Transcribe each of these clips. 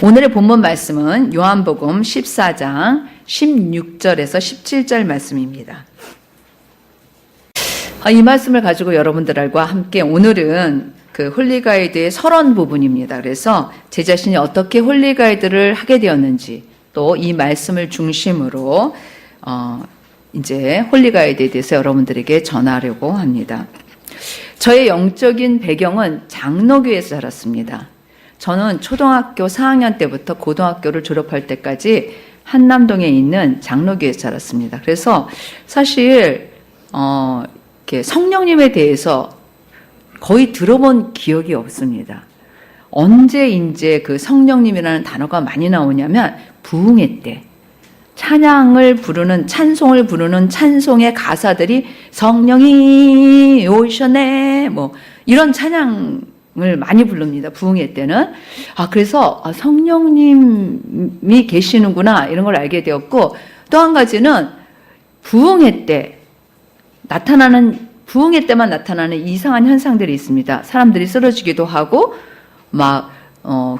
오늘의 본문 말씀은 요한복음 14장 16절에서 17절 말씀입니다. 이 말씀을 가지고 여러분들과 함께 오늘은 그 홀리가이드의 설원 부분입니다. 그래서 제 자신이 어떻게 홀리가이드를 하게 되었는지 또 이 말씀을 중심으로 이제 홀리가이드에 대해서 여러분들에게 전하려고 합니다. 저의 영적인 배경은 장로교에서 자랐습니다. 저는 초등학교 4학년 때부터 고등학교를 졸업할 때까지 한남동에 있는 장로교에서 자랐습니다. 그래서 사실 이렇게 성령님에 대해서 거의 들어본 기억이 없습니다. 언제 이제 그 성령님이라는 단어가 많이 나오냐면 부흥회 때 찬양을 부르는 찬송을 부르는 찬송의 가사들이 성령이 오셨네 뭐 이런 찬양을 많이 부릅니다. 부흥회 때는. 그래서 성령님이 계시는구나 이런 걸 알게 되었고, 또 한 가지는 부흥회 때만 나타나는 이상한 현상들이 있습니다. 사람들이 쓰러지기도 하고 막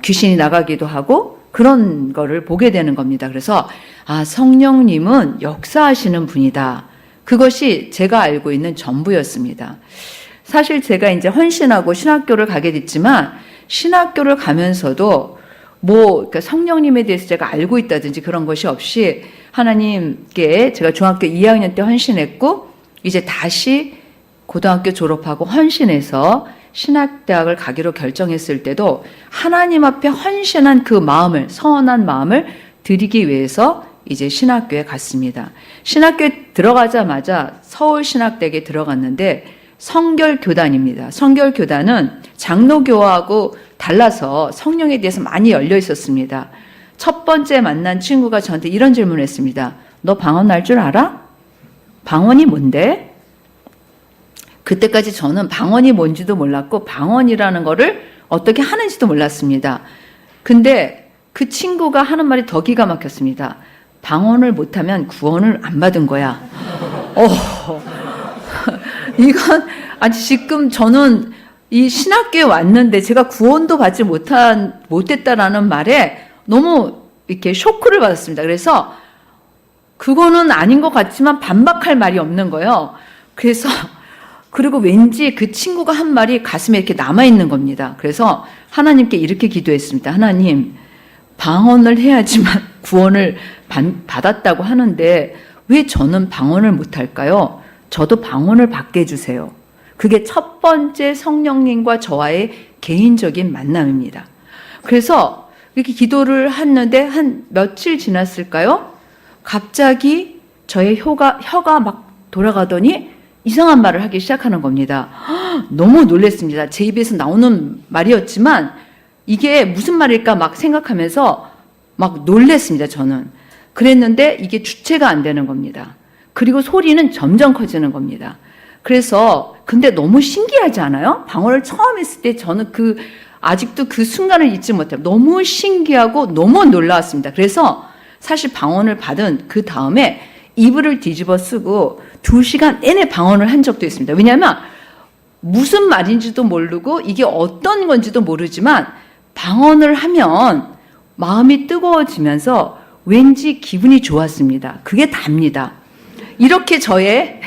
귀신이 나가기도 하고 그런 거를 보게 되는 겁니다. 그래서 성령님은 역사하시는 분이다. 그것이 제가 알고 있는 전부였습니다. 사실 제가 이제 헌신하고 신학교를 가게 됐지만 신학교를 가면서도 그러니까 성령님에 대해서 제가 알고 있다든지 그런 것이 없이 하나님께 제가 중학교 2학년 때 헌신했고 이제 다시 고등학교 졸업하고 헌신해서 신학대학을 가기로 결정했을 때도 하나님 앞에 헌신한 그 마음을, 선한 마음을 드리기 위해서 이제 신학교에 갔습니다. 신학교에 들어가자마자 서울신학대학에 들어갔는데 성결교단입니다. 성결교단은 장로교하고 달라서 성령에 대해서 많이 열려 있었습니다. 첫 번째 만난 친구가 저한테 이런 질문을 했습니다. 너 방언 할 줄 알아? 방언이 뭔데? 그때까지 저는 방언이 뭔지도 몰랐고 방언이라는 거를 어떻게 하는지도 몰랐습니다. 근데 그 친구가 하는 말이 더 기가 막혔습니다. 방언을 못하면 구원을 안 받은 거야. 이건 지금 저는 이 신학교에 왔는데 제가 구원도 받지 못했다라는 말에 너무 이렇게 쇼크를 받았습니다. 그래서 그거는 아닌 것 같지만 반박할 말이 없는 거예요. 그리고 왠지 그 친구가 한 말이 가슴에 이렇게 남아있는 겁니다. 그래서 하나님께 이렇게 기도했습니다. 하나님, 방언을 해야지만 구원을 받았다고 하는데 왜 저는 방언을 못할까요? 저도 방언을 받게 해주세요. 그게 첫 번째 성령님과 저와의 개인적인 만남입니다. 그래서 이렇게 기도를 했는데 한 며칠 지났을까요? 갑자기 저의 혀가 막 돌아가더니 이상한 말을 하기 시작하는 겁니다. 너무 놀랐습니다. 제 입에서 나오는 말이었지만 이게 무슨 말일까 막 생각하면서 막 놀랐습니다. 저는. 그랬는데 이게 주체가 안 되는 겁니다. 그리고 소리는 점점 커지는 겁니다. 그래서 근데 너무 신기하지 않아요? 방언을 처음 했을 때 저는 아직도 그 순간을 잊지 못해요. 너무 신기하고 너무 놀라웠습니다. 그래서 사실 방언을 받은 그 다음에 이불을 뒤집어 쓰고 2시간 내내 방언을 한 적도 있습니다. 왜냐하면 무슨 말인지도 모르고 이게 어떤 건지도 모르지만 방언을 하면 마음이 뜨거워지면서 왠지 기분이 좋았습니다. 그게 답니다. 이렇게 저의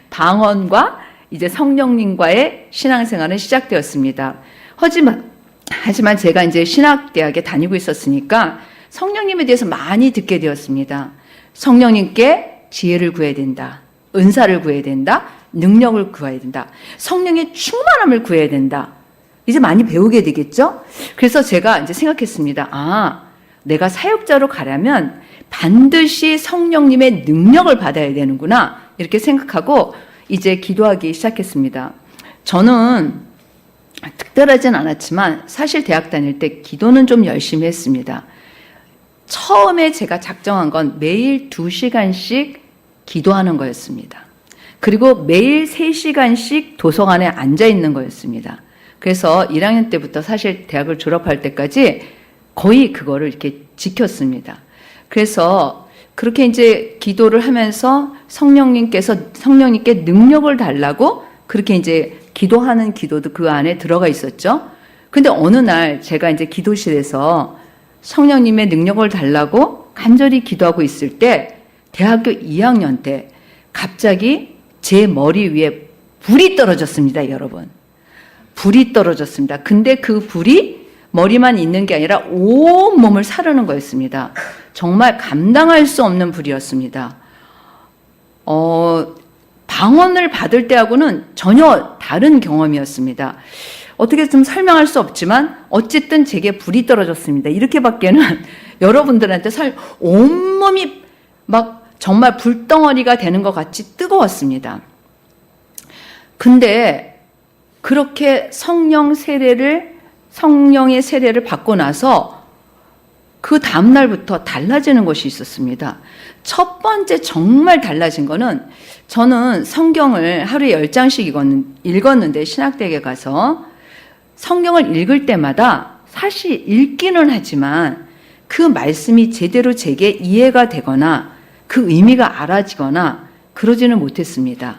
방언과 이제 성령님과의 신앙생활은 시작되었습니다. 하지만 제가 이제 신학대학에 다니고 있었으니까 성령님에 대해서 많이 듣게 되었습니다. 성령님께 지혜를 구해야 된다. 은사를 구해야 된다. 능력을 구해야 된다. 성령의 충만함을 구해야 된다. 이제 많이 배우게 되겠죠? 그래서 제가 이제 생각했습니다. 내가 사역자로 가려면 반드시 성령님의 능력을 받아야 되는구나. 이렇게 생각하고 이제 기도하기 시작했습니다. 저는 특별하진 않았지만 사실 대학 다닐 때 기도는 좀 열심히 했습니다. 처음에 제가 작정한 건 매일 2시간씩 기도하는 거였습니다. 그리고 매일 3시간씩 도서관에 앉아 있는 거였습니다. 그래서 1학년 때부터 사실 대학을 졸업할 때까지 거의 그거를 이렇게 지켰습니다. 그래서 그렇게 이제 기도를 하면서 성령님께 능력을 달라고 그렇게 이제 기도하는 기도도 그 안에 들어가 있었죠. 근데 어느 날 제가 이제 기도실에서 성령님의 능력을 달라고 간절히 기도하고 있을 때 대학교 2학년 때 갑자기 제 머리 위에 불이 떨어졌습니다, 여러분. 불이 떨어졌습니다. 근데 그 불이 머리만 있는 게 아니라 온 몸을 사르는 거였습니다. 정말 감당할 수 없는 불이었습니다. 방언을 받을 때하고는 전혀 다른 경험이었습니다. 어떻게 좀 설명할 수 없지만 어쨌든 제게 불이 떨어졌습니다. 이렇게밖에는 여러분들한테 온몸이 막 정말 불덩어리가 되는 것 같이 뜨거웠습니다. 근데 그렇게 성령의 세례를 받고 나서 그 다음날부터 달라지는 것이 있었습니다. 첫 번째 정말 달라진 거는 저는 성경을 하루에 10장씩 읽었는데 신학대학에 가서 성경을 읽을 때마다 사실 읽기는 하지만 그 말씀이 제대로 제게 이해가 되거나 그 의미가 알아지거나 그러지는 못했습니다.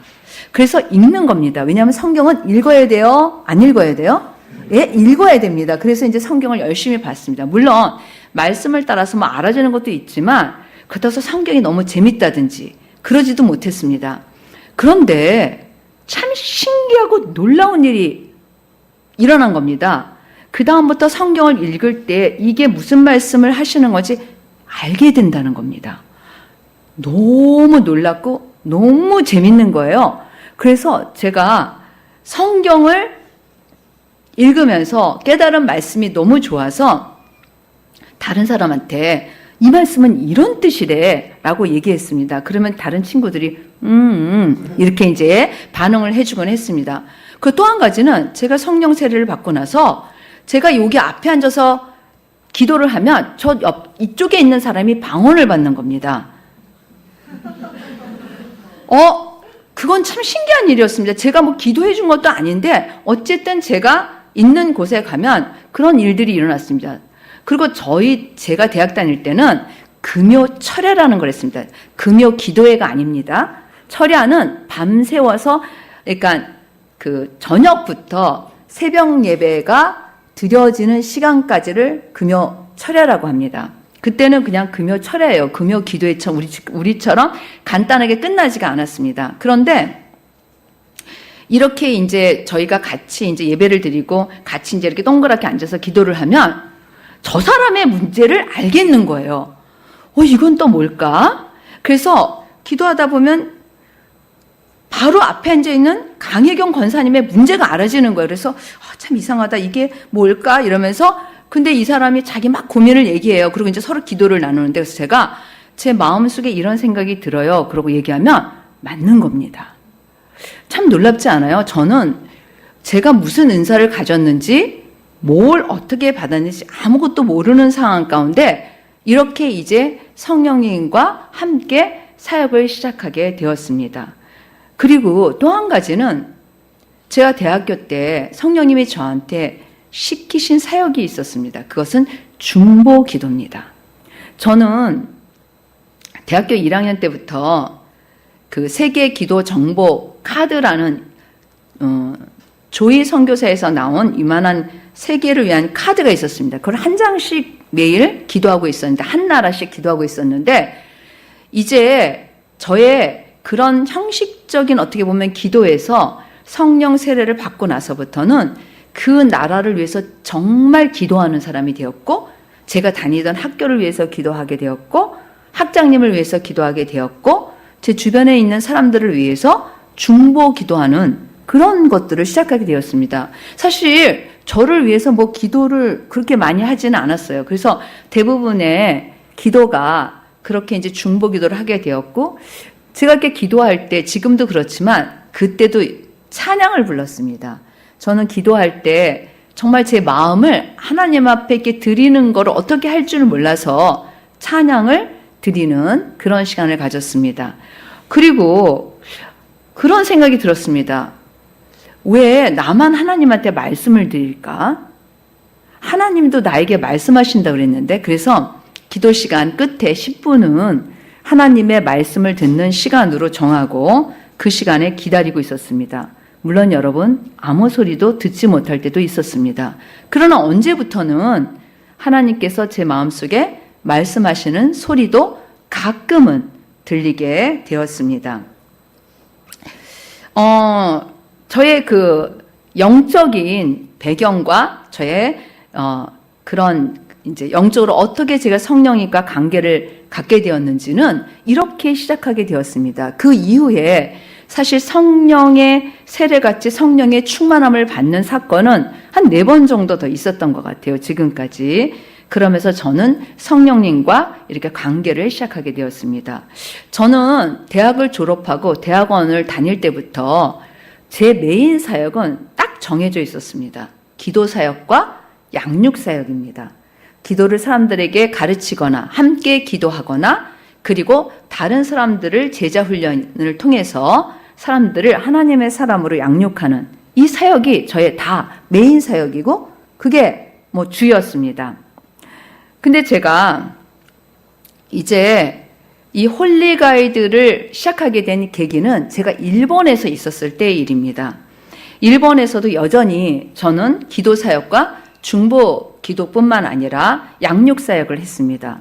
그래서 읽는 겁니다. 왜냐하면 성경은 읽어야 돼요? 안 읽어야 돼요? 예, 읽어야 됩니다. 그래서 이제 성경을 열심히 봤습니다. 물론 말씀을 따라서 뭐 알아지는 것도 있지만 그렇다고 성경이 너무 재밌다든지 그러지도 못했습니다. 그런데 참 신기하고 놀라운 일이 일어난 겁니다. 그 다음부터 성경을 읽을 때 이게 무슨 말씀을 하시는 건지 알게 된다는 겁니다. 너무 놀랍고 너무 재밌는 거예요. 그래서 제가 성경을 읽으면서 깨달은 말씀이 너무 좋아서 다른 사람한테 이 말씀은 이런 뜻이래 라고 얘기했습니다. 그러면 다른 친구들이 이렇게 이제 반응을 해주곤 했습니다. 그 또 한 가지는 제가 성령 세례를 받고 나서 제가 여기 앞에 앉아서 기도를 하면 이쪽에 있는 사람이 방언을 받는 겁니다. 그건 참 신기한 일이었습니다. 제가 뭐 기도해 준 것도 아닌데 어쨌든 제가 있는 곳에 가면 그런 일들이 일어났습니다. 그리고 제가 대학 다닐 때는 금요 철야라는 걸 했습니다. 금요 기도회가 아닙니다. 철야는 밤새워서 그러니까 그 저녁부터 새벽 예배가 드려지는 시간까지를 금요 철야라고 합니다. 그때는 그냥 금요 철야예요. 금요 기도회처럼 우리처럼 간단하게 끝나지가 않았습니다. 그런데 이렇게 이제 저희가 같이 이제 예배를 드리고 같이 이제 이렇게 동그랗게 앉아서 기도를 하면 저 사람의 문제를 알겠는 거예요. 이건 또 뭘까? 그래서 기도하다 보면 바로 앞에 앉아있는 강혜경 권사님의 문제가 알아지는 거예요. 그래서 참 이상하다. 이게 뭘까? 이러면서 근데 이 사람이 자기 막 고민을 얘기해요. 그리고 이제 서로 기도를 나누는데 그래서 제가 제 마음속에 이런 생각이 들어요. 그러고 얘기하면 맞는 겁니다. 참 놀랍지 않아요? 저는 제가 무슨 은사를 가졌는지 뭘 어떻게 받았는지 아무것도 모르는 상황 가운데 이렇게 이제 성령님과 함께 사역을 시작하게 되었습니다. 그리고 또 한 가지는 제가 대학교 때 성령님이 저한테 시키신 사역이 있었습니다. 그것은 중보 기도입니다. 저는 대학교 1학년 때부터 그 세계 기도 정보 카드라는 조이 선교사에서 나온 이만한 세계를 위한 카드가 있었습니다. 그걸 한 장씩 매일 기도하고 있었는데 한 나라씩 기도하고 있었는데 이제 저의 그런 형식적인 어떻게 보면 기도에서 성령 세례를 받고 나서부터는 그 나라를 위해서 정말 기도하는 사람이 되었고 제가 다니던 학교를 위해서 기도하게 되었고 학장님을 위해서 기도하게 되었고 제 주변에 있는 사람들을 위해서 중보 기도하는 그런 것들을 시작하게 되었습니다. 사실 저를 위해서 뭐 기도를 그렇게 많이 하지는 않았어요. 그래서 대부분의 기도가 그렇게 이제 중보 기도를 하게 되었고 제가 이렇게 기도할 때 지금도 그렇지만 그때도 찬양을 불렀습니다. 저는 기도할 때 정말 제 마음을 하나님 앞에 이렇게 드리는 걸 어떻게 할 줄 몰라서 찬양을 드리는 그런 시간을 가졌습니다. 그리고 그런 생각이 들었습니다. 왜 나만 하나님한테 말씀을 드릴까? 하나님도 나에게 말씀하신다고 그랬는데 그래서 기도 시간 끝에 10분은 하나님의 말씀을 듣는 시간으로 정하고 그 시간에 기다리고 있었습니다. 물론 여러분 아무 소리도 듣지 못할 때도 있었습니다. 그러나 언제부터는 하나님께서 제 마음속에 말씀하시는 소리도 가끔은 들리게 되었습니다. 저의 그 영적인 배경과 저의 그런 이제 영적으로 어떻게 제가 성령님과 관계를 갖게 되었는지는 이렇게 시작하게 되었습니다. 그 이후에 사실 성령의 세례같이 성령의 충만함을 받는 사건은 한 4번 정도 더 있었던 것 같아요. 지금까지. 그러면서 저는 성령님과 이렇게 관계를 시작하게 되었습니다. 저는 대학을 졸업하고 대학원을 다닐 때부터 제 메인 사역은 딱 정해져 있었습니다. 기도 사역과 양육 사역입니다. 기도를 사람들에게 가르치거나 함께 기도하거나 그리고 다른 사람들을 제자 훈련을 통해서 사람들을 하나님의 사람으로 양육하는 이 사역이 저의 다 메인 사역이고 그게 뭐 주였습니다. 근데 제가 이제 이 홀리 가이드를 시작하게 된 계기는 제가 일본에서 있었을 때의 일입니다. 일본에서도 여전히 저는 기도 사역과 중보 기도뿐만 아니라 양육 사역을 했습니다.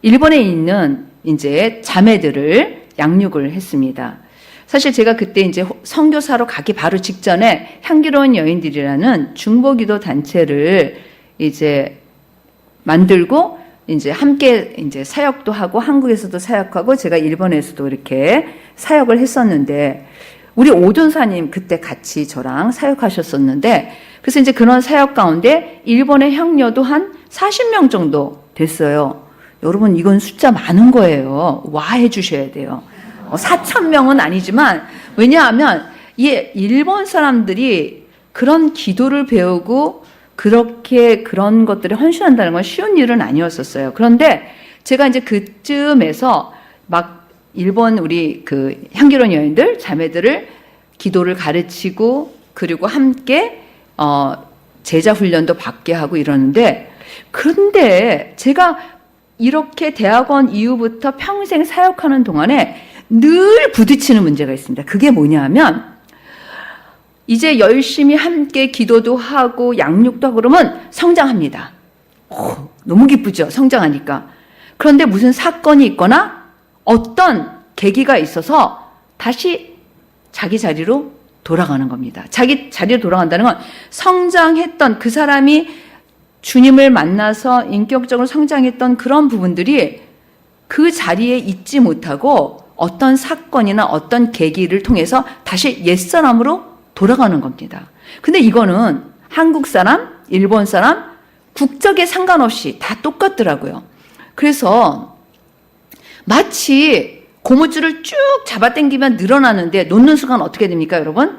일본에 있는 이제 자매들을 양육을 했습니다. 사실 제가 그때 이제 선교사로 가기 바로 직전에 향기로운 여인들이라는 중보 기도 단체를 이제 만들고 이제 함께 이제 사역도 하고 한국에서도 사역하고 제가 일본에서도 이렇게 사역을 했었는데 우리 오전사님 그때 같이 저랑 사역하셨었는데 그래서 이제 그런 사역 가운데 일본의 향녀도 한 40명 정도 됐어요. 여러분 이건 숫자 많은 거예요. 와 해주셔야 돼요. 4,000명은 아니지만 왜냐하면 이 일본 사람들이 그런 기도를 배우고 그렇게 그런 것들에 헌신한다는 건 쉬운 일은 아니었었어요. 그런데 제가 이제 그쯤에서 막 일본 우리 그 향기로운 여인들, 자매들을 기도를 가르치고 그리고 함께 제자 훈련도 받게 하고 이러는데 그런데 제가 이렇게 대학원 이후부터 평생 사역하는 동안에 늘 부딪히는 문제가 있습니다. 그게 뭐냐면 이제 열심히 함께 기도도 하고 양육도 하고 그러면 성장합니다. 너무 기쁘죠? 성장하니까. 그런데 무슨 사건이 있거나 어떤 계기가 있어서 다시 자기 자리로 돌아가는 겁니다. 자기 자리로 돌아간다는 건 성장했던 그 사람이 주님을 만나서 인격적으로 성장했던 그런 부분들이 그 자리에 있지 못하고 어떤 사건이나 어떤 계기를 통해서 다시 옛사람으로 돌아가는 겁니다. 근데 이거는 한국 사람, 일본 사람, 국적에 상관없이 다 똑같더라고요. 그래서 마치 고무줄을 쭉 잡아당기면 늘어나는데 놓는 순간 어떻게 됩니까, 여러분?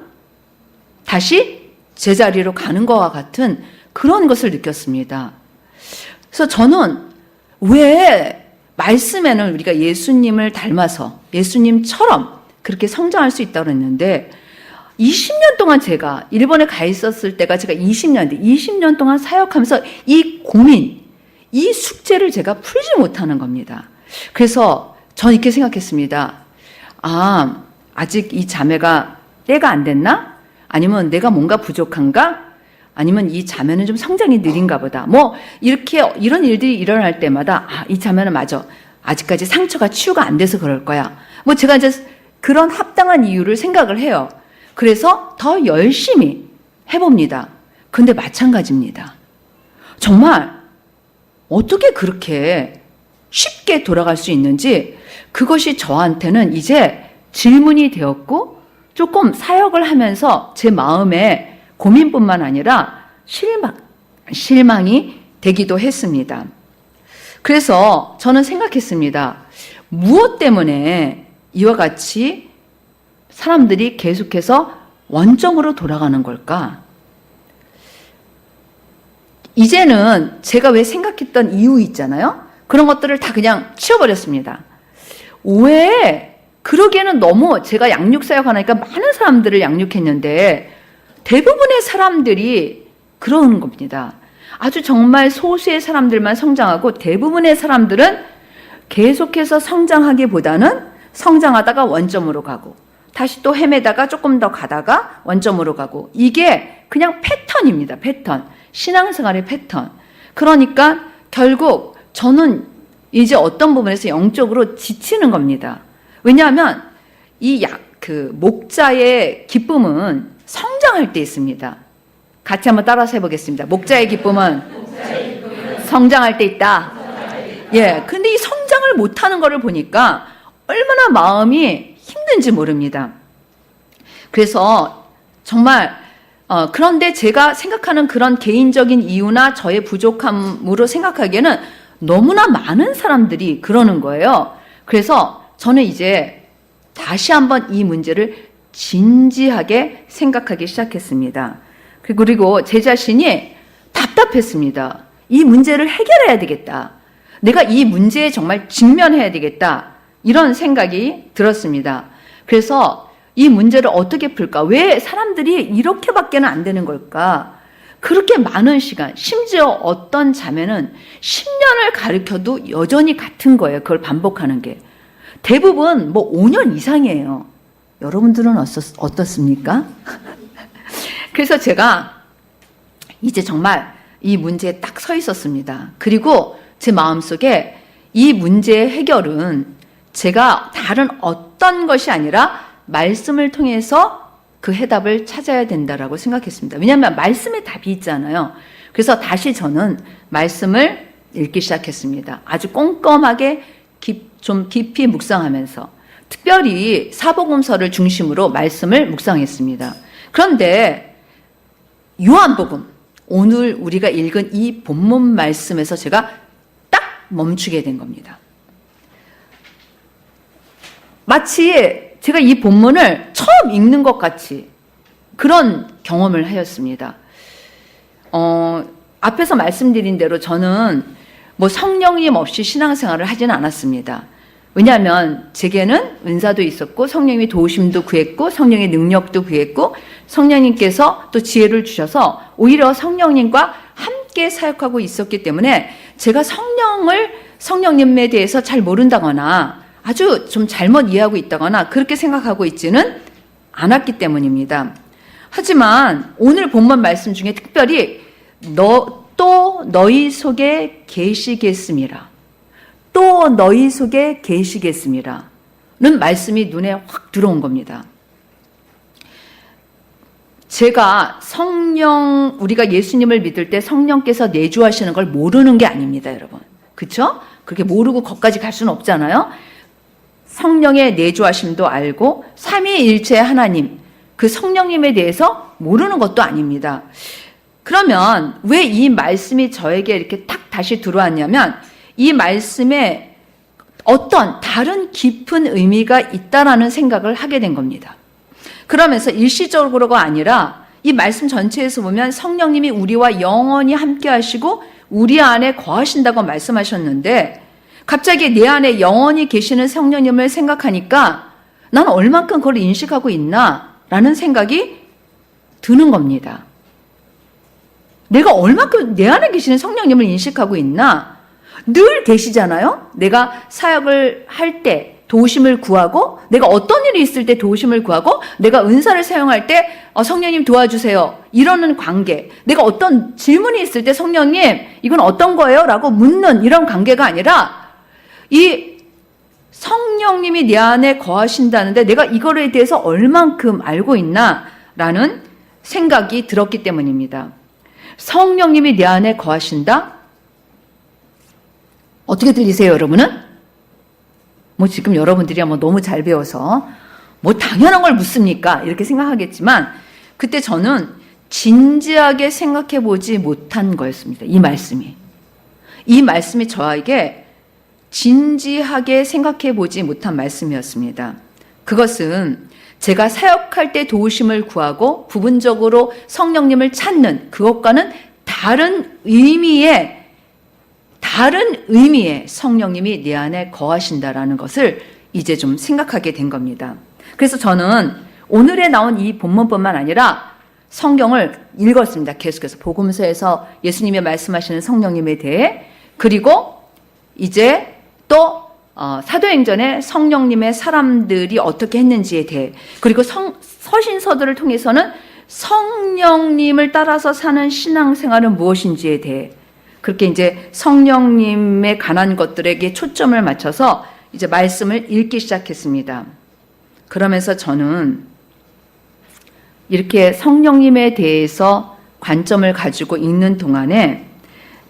다시 제자리로 가는 것과 같은 그런 것을 느꼈습니다. 그래서 저는 왜 말씀에는 우리가 예수님을 닮아서 예수님처럼 그렇게 성장할 수 있다고 했는데 20년 동안 제가 일본에 가 있었을 때가 제가 20년 동안 사역하면서 이 고민, 이 숙제를 제가 풀지 못하는 겁니다. 그래서 전 이렇게 생각했습니다. 아직 이 자매가 때가 안 됐나? 아니면 내가 뭔가 부족한가? 아니면 이 자매는 좀 성장이 느린가 보다. 뭐 이렇게 이런 일들이 일어날 때마다 이 자매는 맞아. 아직까지 상처가 치유가 안 돼서 그럴 거야. 뭐 제가 이제 그런 합당한 이유를 생각을 해요. 그래서 더 열심히 해봅니다. 근데 마찬가지입니다. 정말 어떻게 그렇게 쉽게 돌아갈 수 있는지 그것이 저한테는 이제 질문이 되었고 조금 사역을 하면서 제 마음에 고민뿐만 아니라 실망이 되기도 했습니다. 그래서 저는 생각했습니다. 무엇 때문에 이와 같이 사람들이 계속해서 원점으로 돌아가는 걸까? 이제는 제가 왜 생각했던 이유 있잖아요. 그런 것들을 다 그냥 치워버렸습니다. 왜? 그러기에는 너무 제가 양육사역 하니까 많은 사람들을 양육했는데 대부분의 사람들이 그러는 겁니다. 아주 정말 소수의 사람들만 성장하고 대부분의 사람들은 계속해서 성장하기보다는 성장하다가 원점으로 가고 다시 또 헤매다가 조금 더 가다가 원점으로 가고 이게 그냥 패턴입니다. 패턴. 신앙생활의 패턴. 그러니까 결국 저는 이제 어떤 부분에서 영적으로 지치는 겁니다. 왜냐하면 목자의 기쁨은 성장할 때 있습니다. 같이 한번 따라서 해보겠습니다. 목자의 기쁨은 성장할 때 있다. 예, 근데 이 성장을 못하는 거를 보니까 얼마나 마음이 힘든지 모릅니다. 그래서 정말 그런데 제가 생각하는 그런 개인적인 이유나 저의 부족함으로 생각하기에는 너무나 많은 사람들이 그러는 거예요. 그래서 저는 이제 다시 한번 이 문제를 진지하게 생각하기 시작했습니다. 그리고 제 자신이 답답했습니다. 이 문제를 해결해야 되겠다. 내가 이 문제에 정말 직면해야 되겠다. 이런 생각이 들었습니다. 그래서 이 문제를 어떻게 풀까? 왜 사람들이 이렇게밖에는 안 되는 걸까? 그렇게 많은 시간, 심지어 어떤 자매는 10년을 가르쳐도 여전히 같은 거예요. 그걸 반복하는 게. 대부분 5년 이상이에요. 여러분들은 어떻습니까? 그래서 제가 이제 정말 이 문제에 딱 서 있었습니다. 그리고 제 마음속에 이 문제의 해결은 제가 다른 어떤 것이 아니라 말씀을 통해서 그 해답을 찾아야 된다라고 생각했습니다. 왜냐하면 말씀에 답이 있잖아요. 그래서 다시 저는 말씀을 읽기 시작했습니다. 아주 꼼꼼하게 좀 깊이 묵상하면서 특별히 사복음서를 중심으로 말씀을 묵상했습니다. 그런데 요한복음, 오늘 우리가 읽은 이 본문 말씀에서 제가 딱 멈추게 된 겁니다. 마치 제가 이 본문을 처음 읽는 것 같이 그런 경험을 하였습니다. 앞에서 말씀드린 대로 저는 성령님 없이 신앙생활을 하지는 않았습니다. 왜냐하면 제게는 은사도 있었고 성령님의 도우심도 구했고 성령의 능력도 구했고 성령님께서 또 지혜를 주셔서 오히려 성령님과 함께 사역하고 있었기 때문에 제가 성령님에 대해서 잘 모른다거나 아주 좀 잘못 이해하고 있다거나 그렇게 생각하고 있지는 않았기 때문입니다. 하지만 오늘 본문 말씀 중에 특별히 또 너희 속에 계시겠음이라, 또 너희 속에 계시겠음이라 는 말씀이 눈에 확 들어온 겁니다. 제가 우리가 예수님을 믿을 때 성령께서 내주하시는 걸 모르는 게 아닙니다, 여러분. 그렇죠? 그렇게 모르고 거기까지 갈 수는 없잖아요. 성령의 내주하심도 알고 삼위일체 하나님, 그 성령님에 대해서 모르는 것도 아닙니다. 그러면 왜 이 말씀이 저에게 이렇게 딱 다시 들어왔냐면 이 말씀에 어떤 다른 깊은 의미가 있다라는 생각을 하게 된 겁니다. 그러면서 일시적으로가 아니라 이 말씀 전체에서 보면 성령님이 우리와 영원히 함께 하시고 우리 안에 거하신다고 말씀하셨는데 갑자기 내 안에 영원히 계시는 성령님을 생각하니까 난 얼만큼 그걸 인식하고 있나 라는 생각이 드는 겁니다. 내가 얼만큼 내 안에 계시는 성령님을 인식하고 있나? 늘 계시잖아요. 내가 사역을 할 때 도우심을 구하고 내가 어떤 일이 있을 때 도우심을 구하고 내가 은사를 사용할 때 성령님 도와주세요 이러는 관계, 내가 어떤 질문이 있을 때 성령님 이건 어떤 거예요? 라고 묻는 이런 관계가 아니라 이 성령님이 내 안에 거하신다는데 내가 이거에 대해서 얼만큼 알고 있나 라는 생각이 들었기 때문입니다. 성령님이 내 안에 거하신다? 어떻게 들리세요, 여러분은? 지금 여러분들이 너무 잘 배워서 당연한 걸 묻습니까? 이렇게 생각하겠지만 그때 저는 진지하게 생각해 보지 못한 거였습니다. 이 말씀이 저에게 진지하게 생각해 보지 못한 말씀이었습니다. 그것은 제가 사역할 때 도우심을 구하고 부분적으로 성령님을 찾는 그것과는 다른 의미의 성령님이 내 안에 거하신다라는 것을 이제 좀 생각하게 된 겁니다. 그래서 저는 오늘에 나온 이 본문뿐만 아니라 성경을 읽었습니다. 계속해서 복음서에서 예수님이 말씀하시는 성령님에 대해, 그리고 이제 또 사도행전에 성령님의 사람들이 어떻게 했는지에 대해, 그리고 서신서들을 통해서는 성령님을 따라서 사는 신앙생활은 무엇인지에 대해, 그렇게 이제 성령님에 관한 것들에게 초점을 맞춰서 이제 말씀을 읽기 시작했습니다. 그러면서 저는 이렇게 성령님에 대해서 관점을 가지고 읽는 동안에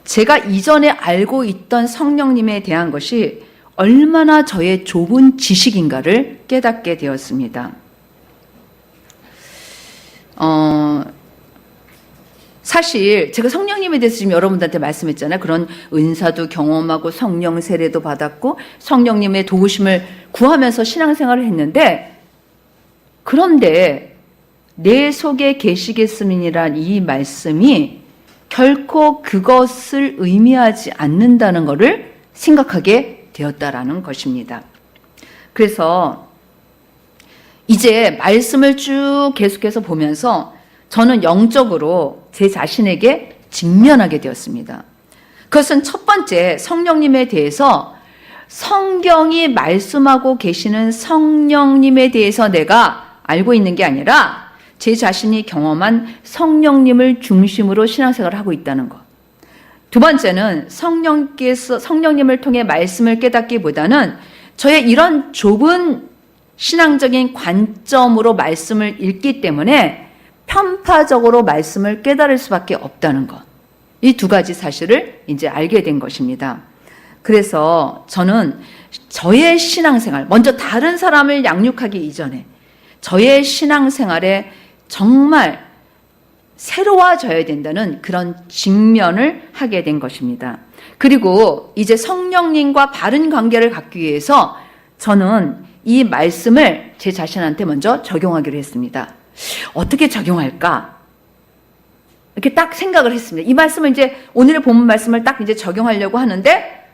제가 이전에 알고 있던 성령님에 대한 것이 얼마나 저의 좁은 지식인가를 깨닫게 되었습니다. 사실 제가 성령님에 대해서 지금 여러분들한테 말씀했잖아요. 그런 은사도 경험하고 성령 세례도 받았고 성령님의 도우심을 구하면서 신앙생활을 했는데, 그런데 내 속에 계시겠음이란 이 말씀이 결코 그것을 의미하지 않는다는 것을 생각하게 되었다라는 것입니다. 그래서 이제 말씀을 쭉 계속해서 보면서 저는 영적으로 제 자신에게 직면하게 되었습니다. 그것은 첫 번째, 성령님에 대해서 성경이 말씀하고 계시는 성령님에 대해서 내가 알고 있는 게 아니라 제 자신이 경험한 성령님을 중심으로 신앙생활을 하고 있다는 것. 두 번째는 성령님을 통해 말씀을 깨닫기보다는 저의 이런 좁은 신앙적인 관점으로 말씀을 읽기 때문에 편파적으로 말씀을 깨달을 수밖에 없다는 것. 이 두 가지 사실을 이제 알게 된 것입니다. 그래서 저는 저의 신앙생활, 먼저 다른 사람을 양육하기 이전에 저의 신앙생활에 정말 새로워져야 된다는 그런 직면을 하게 된 것입니다. 그리고 이제 성령님과 바른 관계를 갖기 위해서 저는 이 말씀을 제 자신한테 먼저 적용하기로 했습니다. 어떻게 적용할까? 이렇게 딱 생각을 했습니다. 이 말씀을 이제 오늘의 본문 말씀을 딱 이제 적용하려고 하는데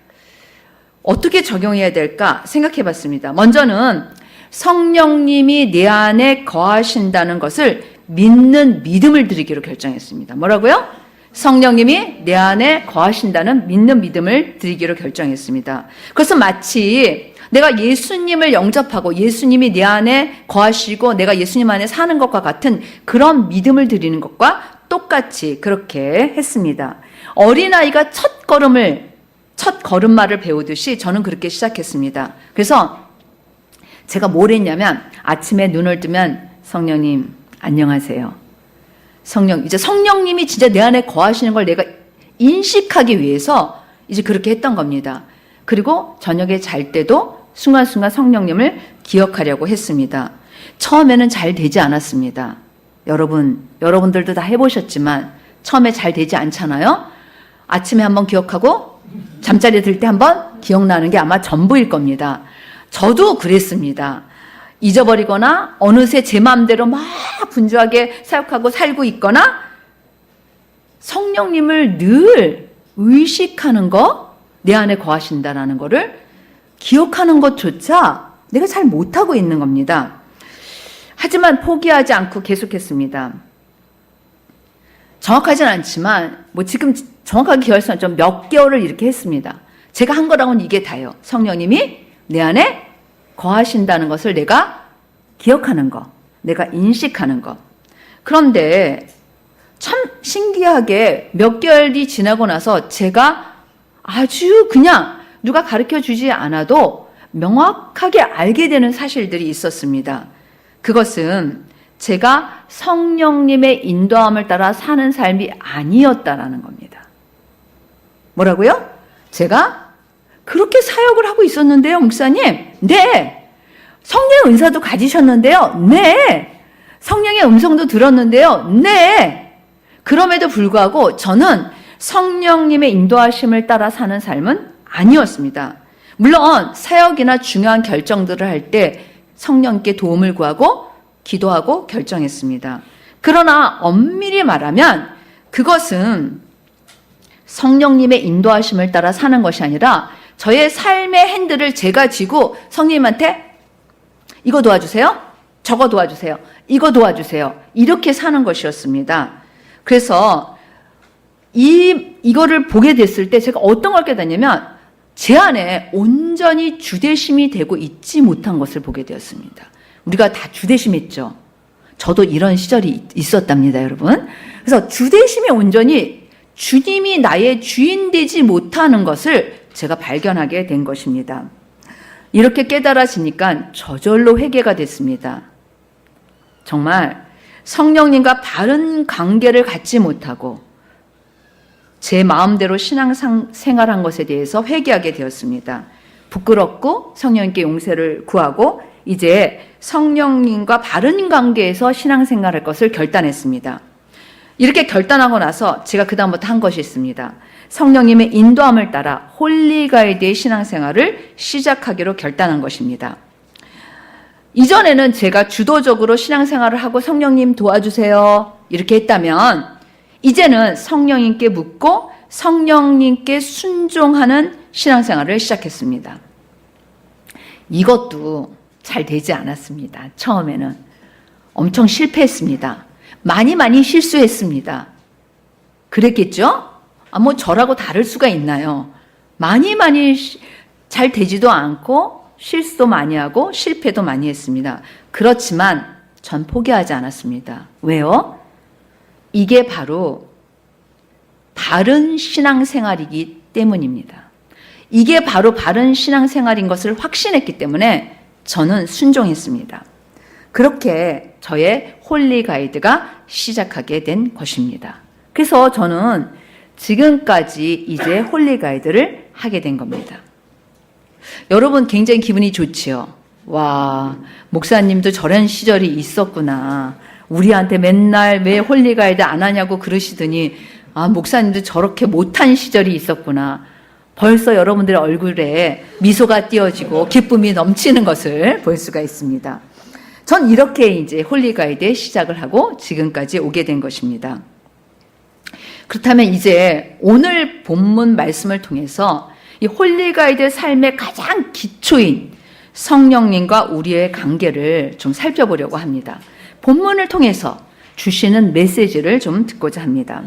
어떻게 적용해야 될까 생각해 봤습니다. 먼저는 성령님이 내 안에 거하신다는 것을 믿는 믿음을 드리기로 결정했습니다. 뭐라고요? 성령님이 내 안에 거하신다는 믿는 믿음을 드리기로 결정했습니다. 그것은 마치 내가 예수님을 영접하고 예수님이 내 안에 거하시고 내가 예수님 안에 사는 것과 같은 그런 믿음을 드리는 것과 똑같이 그렇게 했습니다. 어린아이가 첫 걸음마를 배우듯이 저는 그렇게 시작했습니다. 그래서 제가 뭘 했냐면 아침에 눈을 뜨면 성령님 안녕하세요. 이제 성령님이 진짜 내 안에 거하시는 걸 내가 인식하기 위해서 이제 그렇게 했던 겁니다. 그리고 저녁에 잘 때도 순간순간 성령님을 기억하려고 했습니다. 처음에는 잘 되지 않았습니다. 여러분들도 다 해보셨지만 처음에 잘 되지 않잖아요. 아침에 한번 기억하고 잠자리에 들 때 한번 기억나는 게 아마 전부일 겁니다. 저도 그랬습니다. 잊어버리거나 어느새 제 마음대로 막 분주하게 사역하고 살고 있거나 성령님을 늘 의식하는 거, 내 안에 거하신다라는 거를 기억하는 것조차 내가 잘 못하고 있는 겁니다. 하지만 포기하지 않고 계속했습니다. 정확하진 않지만 지금 정확하게 기억할 수는 좀 몇 개월을 이렇게 했습니다. 제가 한 거랑은 이게 다예요. 성령님이 내 안에 거하신다는 것을 내가 기억하는 것, 내가 인식하는 것. 그런데 참 신기하게 몇 개월이 지나고 나서 제가 아주 그냥 누가 가르쳐 주지 않아도 명확하게 알게 되는 사실들이 있었습니다. 그것은 제가 성령님의 인도함을 따라 사는 삶이 아니었다라는 겁니다. 뭐라고요? 제가 그렇게 사역을 하고 있었는데요, 목사님. 네. 성령의 은사도 가지셨는데요. 네. 성령의 음성도 들었는데요. 네. 그럼에도 불구하고 저는 성령님의 인도하심을 따라 사는 삶은 아니었습니다. 물론 사역이나 중요한 결정들을 할 때 성령께 도움을 구하고 기도하고 결정했습니다. 그러나 엄밀히 말하면 그것은 성령님의 인도하심을 따라 사는 것이 아니라 저의 삶의 핸들을 제가 쥐고 성령님한테 이거 도와주세요. 저거 도와주세요. 이거 도와주세요. 이렇게 사는 것이었습니다. 그래서 이거를 보게 됐을 때 제가 어떤 걸 깨닫냐면 제 안에 온전히 주대심이 되고 있지 못한 것을 보게 되었습니다. 우리가 다 주대심했죠. 저도 이런 시절이 있었답니다, 여러분. 그래서 주대심이 온전히 주님이 나의 주인 되지 못하는 것을 제가 발견하게 된 것입니다. 이렇게 깨달아지니까 저절로 회개가 됐습니다. 정말 성령님과 바른 관계를 갖지 못하고 제 마음대로 신앙생활한 것에 대해서 회개하게 되었습니다. 부끄럽고 성령님께 용서를 구하고 이제 성령님과 바른 관계에서 신앙생활할 것을 결단했습니다. 이렇게 결단하고 나서 제가 그 다음부터 한 것이 있습니다. 성령님의 인도함을 따라 홀리가이드의 신앙생활을 시작하기로 결단한 것입니다. 이전에는 제가 주도적으로 신앙생활을 하고 성령님 도와주세요 이렇게 했다면 이제는 성령님께 묻고 성령님께 순종하는 신앙생활을 시작했습니다. 이것도 잘 되지 않았습니다. 처음에는 엄청 실패했습니다. 많이 실수했습니다. 그랬겠죠? 뭐 저라고 다를 수가 있나요? 많이 잘 되지도 않고 실수도 많이 하고 실패도 많이 했습니다. 그렇지만 전 포기하지 않았습니다. 왜요? 이게 바로 바른 신앙생활이기 때문입니다. 이게 바로 바른 신앙생활인 것을 확신했기 때문에 저는 순종했습니다. 그렇게 저의 홀리 가이드가 시작하게 된 것입니다. 그래서 저는 지금까지 이제 홀리 가이드를 하게 된 겁니다. 여러분 굉장히 기분이 좋지요? 와, 목사님도 저런 시절이 있었구나. 우리한테 맨날 왜 홀리 가이드 안 하냐고 그러시더니 목사님도 저렇게 못한 시절이 있었구나. 벌써 여러분들의 얼굴에 미소가 띄어지고 기쁨이 넘치는 것을 볼 수가 있습니다. 전 이렇게 이제 홀리 가이드의 시작을 하고 지금까지 오게 된 것입니다. 그렇다면 이제 오늘 본문 말씀을 통해서 이 홀리 가이드의 삶의 가장 기초인 성령님과 우리의 관계를 좀 살펴보려고 합니다. 본문을 통해서 주시는 메시지를 좀 듣고자 합니다.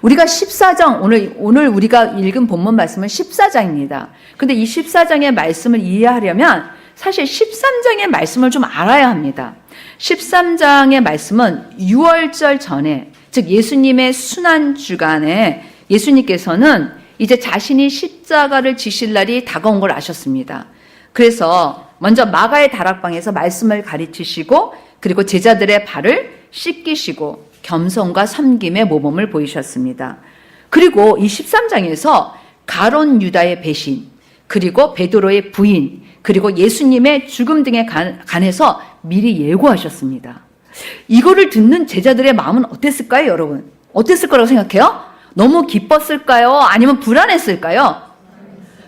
우리가 14장, 오늘 우리가 읽은 본문 말씀은 14장입니다. 근데 이 14장의 말씀을 이해하려면 사실 13장의 말씀을 좀 알아야 합니다. 13장의 말씀은 6월절 전에, 즉 예수님의 순환주간에 예수님께서는 이제 자신이 십자가를 지실 날이 다가온 걸 아셨습니다. 그래서 먼저 마가의 다락방에서 말씀을 가르치시고 그리고 제자들의 발을 씻기시고 겸손과 섬김의 모범을 보이셨습니다. 그리고 이 13장에서 가론 유다의 배신, 그리고 베드로의 부인, 그리고 예수님의 죽음 등에 관해서 미리 예고하셨습니다. 이거를 듣는 제자들의 마음은 어땠을까요, 여러분? 어땠을 거라고 생각해요? 너무 기뻤을까요? 아니면 불안했을까요?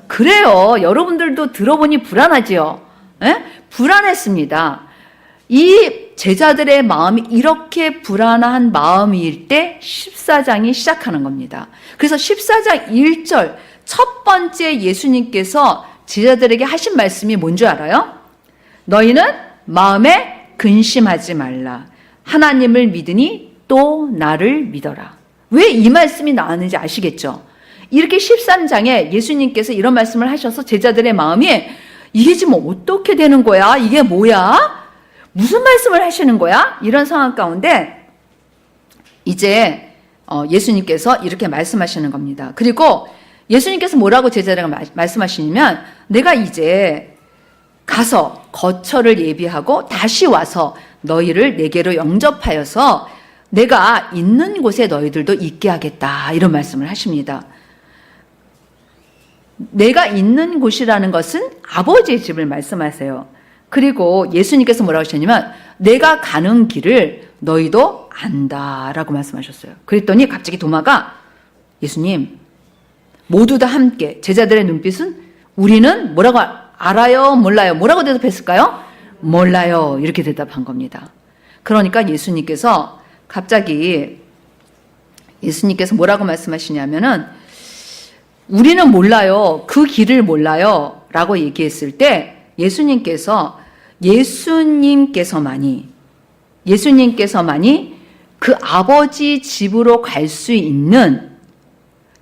그래요. 여러분들도 들어보니 불안하지요? 에? 불안했습니다. 이 제자들의 마음이 이렇게 불안한 마음일 때 14장이 시작하는 겁니다. 그래서 14장 1절 첫 번째 예수님께서 제자들에게 하신 말씀이 뭔지 알아요? 너희는 마음에 근심하지 말라. 하나님을 믿으니 또 나를 믿어라. 왜 이 말씀이 나왔는지 아시겠죠? 이렇게 13장에 예수님께서 이런 말씀을 하셔서 제자들의 마음이 이게 지금 어떻게 되는 거야? 이게 뭐야? 무슨 말씀을 하시는 거야? 이런 상황 가운데 이제 예수님께서 이렇게 말씀하시는 겁니다. 그리고 예수님께서 뭐라고 제자들에게 말씀하시냐면 내가 이제 가서 거처를 예비하고 다시 와서 너희를 내게로 영접하여서 내가 있는 곳에 너희들도 있게 하겠다. 이런 말씀을 하십니다. 내가 있는 곳이라는 것은 아버지의 집을 말씀하세요. 그리고 예수님께서 뭐라고 하셨냐면 내가 가는 길을 너희도 안다라고 말씀하셨어요. 그랬더니 갑자기 도마가 예수님 모두 다 함께 제자들의 눈빛은 우리는 뭐라고 알아요? 몰라요? 뭐라고 대답했을까요? 몰라요. 이렇게 대답한 겁니다. 그러니까 예수님께서 갑자기 예수님께서 뭐라고 말씀하시냐면은 우리는 몰라요. 그 길을 몰라요. 라고 얘기했을 때 예수님께서만이 그 아버지 집으로 갈 수 있는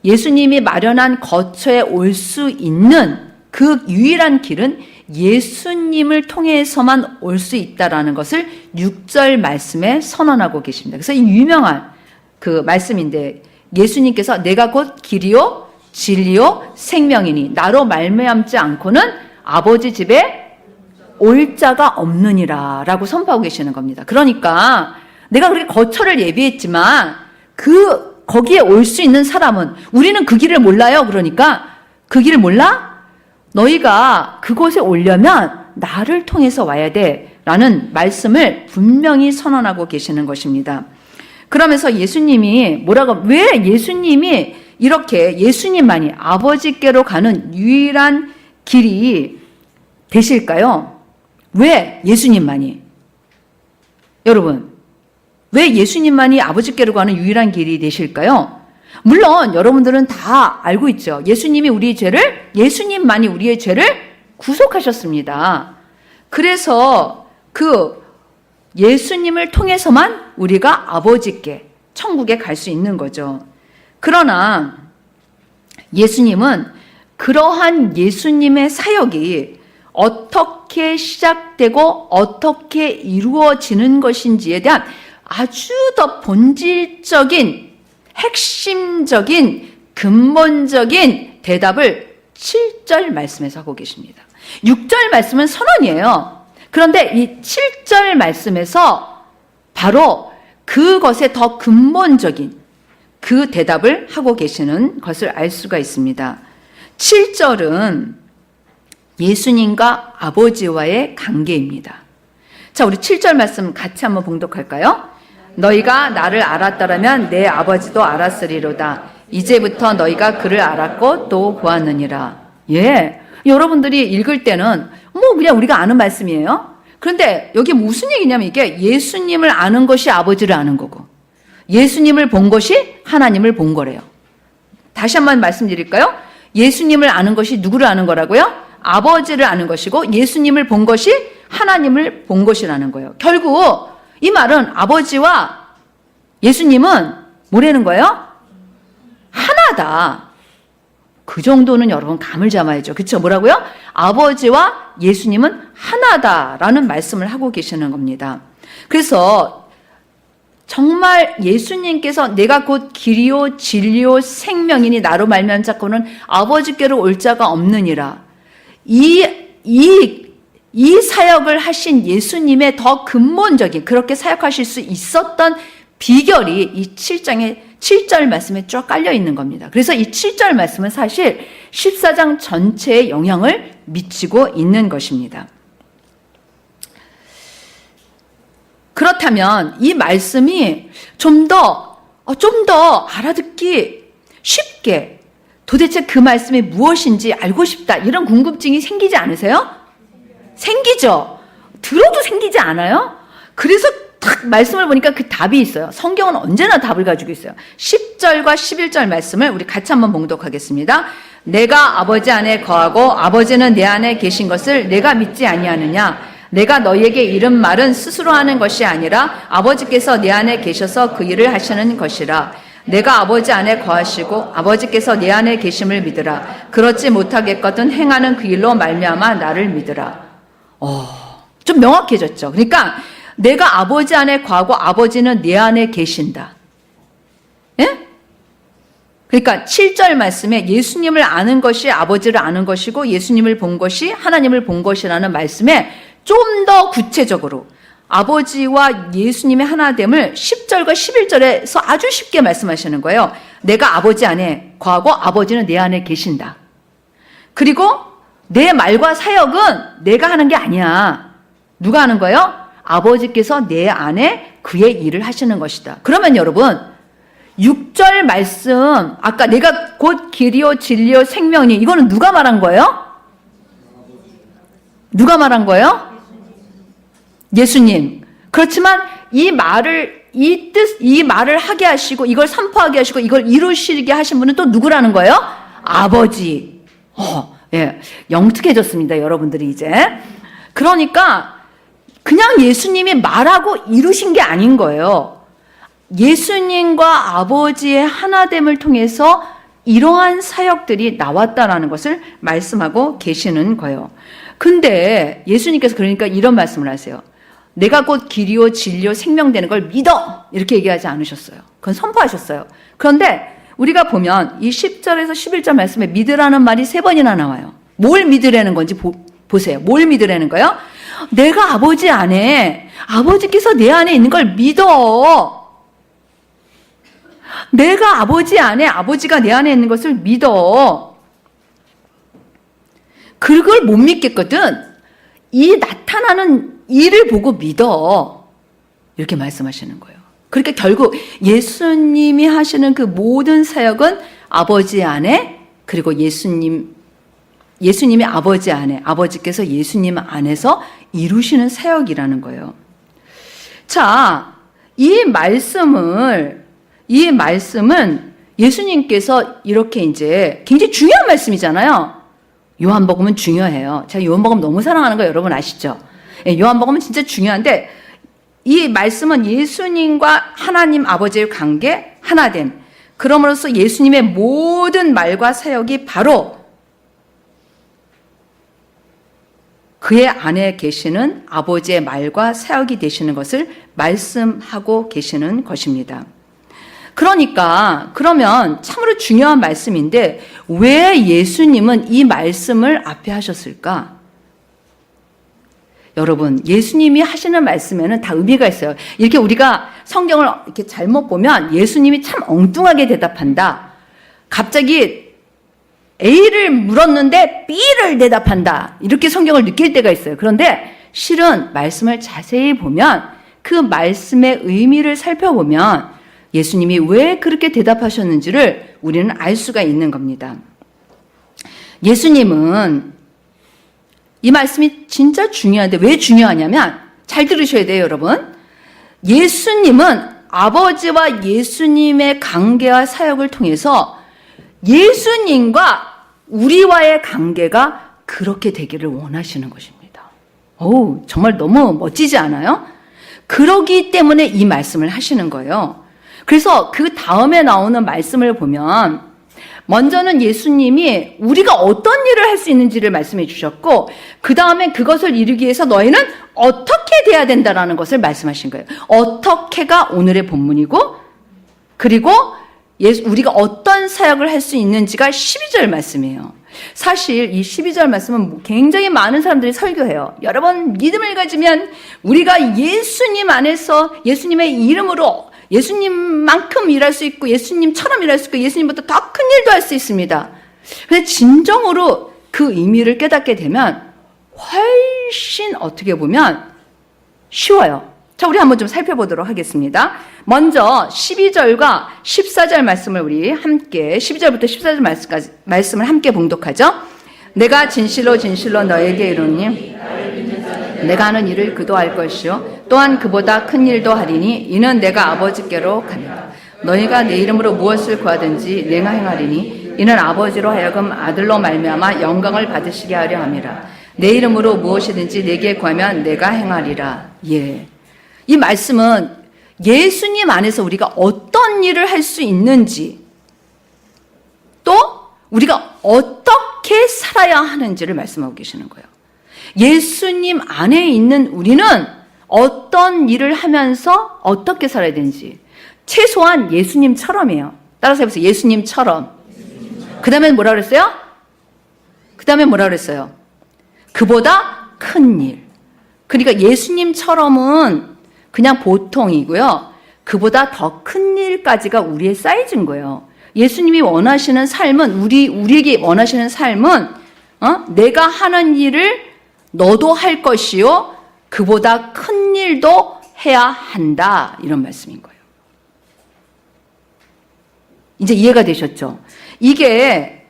예수님이 마련한 거처에 올 수 있는 그 유일한 길은 예수님을 통해서만 올 수 있다라는 것을 6절 말씀에 선언하고 계십니다. 그래서 이 유명한 그 말씀인데 예수님께서 내가 곧 길이요 진리요 생명이니 나로 말미암지 않고는 아버지 집에 올 자가 없느니라 라고 선포하고 계시는 겁니다. 그러니까 내가 그렇게 거처를 예비했지만 거기에 올 수 있는 사람은 우리는 그 길을 몰라요. 그러니까 그 길을 몰라? 너희가 그곳에 오려면 나를 통해서 와야 돼 라는 말씀을 분명히 선언하고 계시는 것입니다. 그러면서 예수님이 왜 예수님이 이렇게 예수님만이 아버지께로 가는 유일한 길이 되실까요? 왜 예수님만이? 여러분, 왜 예수님만이 아버지께로 가는 유일한 길이 되실까요? 물론 여러분들은 다 알고 있죠. 예수님만이 우리의 죄를 구속하셨습니다. 그래서 그 예수님을 통해서만 우리가 아버지께 천국에 갈 수 있는 거죠. 그러나 예수님은 그러한 예수님의 사역이 어떻게 시작되고 어떻게 이루어지는 것인지에 대한 아주 더 본질적인 핵심적인 근본적인 대답을 7절 말씀에서 하고 계십니다. 6절 말씀은 선언이에요. 그런데 이 7절 말씀에서 바로 그것의 더 근본적인 그 대답을 하고 계시는 것을 알 수가 있습니다. 7절은 예수님과 아버지와의 관계입니다. 자, 우리 7절 말씀 같이 한번 봉독할까요? 너희가 나를 알았더라면 내 아버지도 알았으리로다. 이제부터 너희가 그를 알았고 또 보았느니라. 예, 여러분들이 읽을 때는 그냥 우리가 아는 말씀이에요. 그런데 여기 무슨 얘기냐면 이게 예수님을 아는 것이 아버지를 아는 거고 예수님을 본 것이 하나님을 본 거래요. 다시 한번 말씀드릴까요? 예수님을 아는 것이 누구를 아는 거라고요? 아버지를 아는 것이고 예수님을 본 것이 하나님을 본 것이라는 거예요. 결국 이 말은 아버지와 예수님은 뭐라는 거예요? 하나다. 그 정도는 여러분 감을 잡아야죠. 그렇죠? 뭐라고요? 아버지와 예수님은 하나다라는 말씀을 하고 계시는 겁니다. 그래서 정말 예수님께서 내가 곧 길이요 진리요 생명이니 나로 말미암자고는 아버지께로 올 자가 없느니라. 이 사역을 하신 예수님의 더 근본적인 그렇게 사역하실 수 있었던 비결이 이 7절 말씀에 쭉 깔려 있는 겁니다. 그래서 이 7절 말씀은 사실 14장 전체에 영향을 미치고 있는 것입니다. 그렇다면 이 말씀이 좀 더 알아듣기 쉽게 도대체 그 말씀이 무엇인지 알고 싶다 이런 궁금증이 생기지 않으세요? 생기죠. 들어도 생기지 않아요? 그래서 딱 말씀을 보니까 그 답이 있어요. 성경은 언제나 답을 가지고 있어요. 10절과 11절 말씀을 우리 같이 한번 봉독하겠습니다. 내가 아버지 안에 거하고 아버지는 내 안에 계신 것을 내가 믿지 아니하느냐? 내가 너희에게 이른 말은 스스로 하는 것이 아니라 아버지께서 내 안에 계셔서 그 일을 하시는 것이라. 내가 아버지 안에 거하시고 아버지께서 내 안에 계심을 믿으라. 그렇지 못하겠거든 행하는 그 일로 말미암아 나를 믿으라. 좀 명확해졌죠. 그러니까 내가 아버지 안에 거하고 아버지는 내 안에 계신다. 예? 그러니까 7절 말씀에 예수님을 아는 것이 아버지를 아는 것이고 예수님을 본 것이 하나님을 본 것이라는 말씀에 좀 더 구체적으로 아버지와 예수님의 하나됨을 10절과 11절에서 아주 쉽게 말씀하시는 거예요. 내가 아버지 안에 거하고 아버지는 내 안에 계신다. 그리고 내 말과 사역은 내가 하는 게 아니야. 누가 하는 거예요? 아버지께서 내 안에 그의 일을 하시는 것이다. 그러면 여러분 6절 말씀 아까 내가 곧 길이요 진리요 생명이니 이거는 누가 말한 거예요? 누가 말한 거예요? 예수님. 그렇지만 이 말을 하게 하시고 이걸 선포하게 하시고 이걸 이루시게 하신 분은 또 누구라는 거예요? 아버지. 예, 영특해졌습니다, 여러분들이 이제. 그러니까 그냥 예수님이 말하고 이루신 게 아닌 거예요. 예수님과 아버지의 하나됨을 통해서 이러한 사역들이 나왔다라는 것을 말씀하고 계시는 거예요. 근데 예수님께서 그러니까 이런 말씀을 하세요. 내가 곧 길이요 진리요 생명 되는 걸 믿어 이렇게 얘기하지 않으셨어요. 그건 선포하셨어요. 그런데 우리가 보면 이 10절에서 11절 말씀에 믿으라는 말이 3번이나 나와요. 뭘 믿으라는 건지 보세요. 뭘 믿으라는 거예요? 내가 아버지 안에, 아버지께서 내 안에 있는 걸 믿어. 내가 아버지 안에, 아버지가 내 안에 있는 것을 믿어. 그걸 못 믿겠거든. 이 나타나는 일을 보고 믿어. 이렇게 말씀하시는 거예요. 그러니까 결국 예수님이 하시는 그 모든 사역은 아버지 안에, 그리고 예수님이 아버지 안에, 아버지께서 예수님 안에서 이루시는 사역이라는 거예요. 자, 이 말씀은 예수님께서 이렇게 이제 굉장히 중요한 말씀이잖아요. 요한복음은 중요해요. 제가 요한복음 너무 사랑하는 거 여러분 아시죠? 요한복음은 진짜 중요한데, 이 말씀은 예수님과 하나님 아버지의 관계, 하나됨. 그럼으로써 예수님의 모든 말과 사역이 바로 그의 안에 계시는 아버지의 말과 사역이 되시는 것을 말씀하고 계시는 것입니다. 그러면 참으로 중요한 말씀인데 왜 예수님은 이 말씀을 앞에 하셨을까? 여러분, 예수님이 하시는 말씀에는 다 의미가 있어요. 이렇게 우리가 성경을 이렇게 잘못 보면 예수님이 참 엉뚱하게 대답한다. 갑자기 A를 물었는데 B를 대답한다. 이렇게 성경을 느낄 때가 있어요. 그런데 실은 말씀을 자세히 보면 그 말씀의 의미를 살펴보면 예수님이 왜 그렇게 대답하셨는지를 우리는 알 수가 있는 겁니다. 예수님은 이 말씀이 진짜 중요한데 왜 중요하냐면 잘 들으셔야 돼요, 여러분. 예수님은 아버지와 예수님의 관계와 사역을 통해서 예수님과 우리와의 관계가 그렇게 되기를 원하시는 것입니다. 정말 너무 멋지지 않아요? 그러기 때문에 이 말씀을 하시는 거예요. 그래서 그 다음에 나오는 말씀을 보면 먼저는 예수님이 우리가 어떤 일을 할 수 있는지를 말씀해 주셨고 그 다음에 그것을 이루기 위해서 너희는 어떻게 돼야 된다라는 것을 말씀하신 거예요. 어떻게가 오늘의 본문이고 그리고 우리가 어떤 사역을 할 수 있는지가 12절 말씀이에요. 사실 이 12절 말씀은 굉장히 많은 사람들이 설교해요. 여러분 믿음을 가지면 우리가 예수님 안에서 예수님의 이름으로 예수님만큼 일할 수 있고 예수님처럼 일할 수 있고 예수님보다 더 큰 일도 할 수 있습니다. 근데 진정으로 그 의미를 깨닫게 되면 훨씬 어떻게 보면 쉬워요. 자, 우리 한번 좀 살펴보도록 하겠습니다. 먼저 12절과 14절 말씀을 우리 함께 12절부터 14절 말씀을 함께 봉독하죠. 내가 진실로 진실로 너에게 이르노니 내가 하는 일을 그도 할 것이요 또한 그보다 큰 일도 하리니 이는 내가 아버지께로 가니라. 너희가 내 이름으로 무엇을 구하든지 내가 행하리니 이는 아버지로 하여금 아들로 말미암아 영광을 받으시게 하려 함이라. 내 이름으로 무엇이든지 내게 구하면 내가 행하리라. 예. 이 말씀은 예수님 안에서 우리가 어떤 일을 할 수 있는지 또 우리가 어떻게 살아야 하는지를 말씀하고 계시는 거예요. 예수님 안에 있는 우리는 어떤 일을 하면서 어떻게 살아야 되는지 최소한 예수님처럼이에요. 따라서 해보세요. 예수님처럼. 그 다음에 뭐라 그랬어요? 그보다 큰 일. 그러니까 예수님처럼은 그냥 보통이고요. 그보다 더 큰 일까지가 우리의 사이즈인 거예요. 예수님이 원하시는 삶은 우리에게 원하시는 삶은 내가 하는 일을 너도 할 것이요 그보다 큰 일도 해야 한다. 이런 말씀인 거예요. 이제 이해가 되셨죠? 이게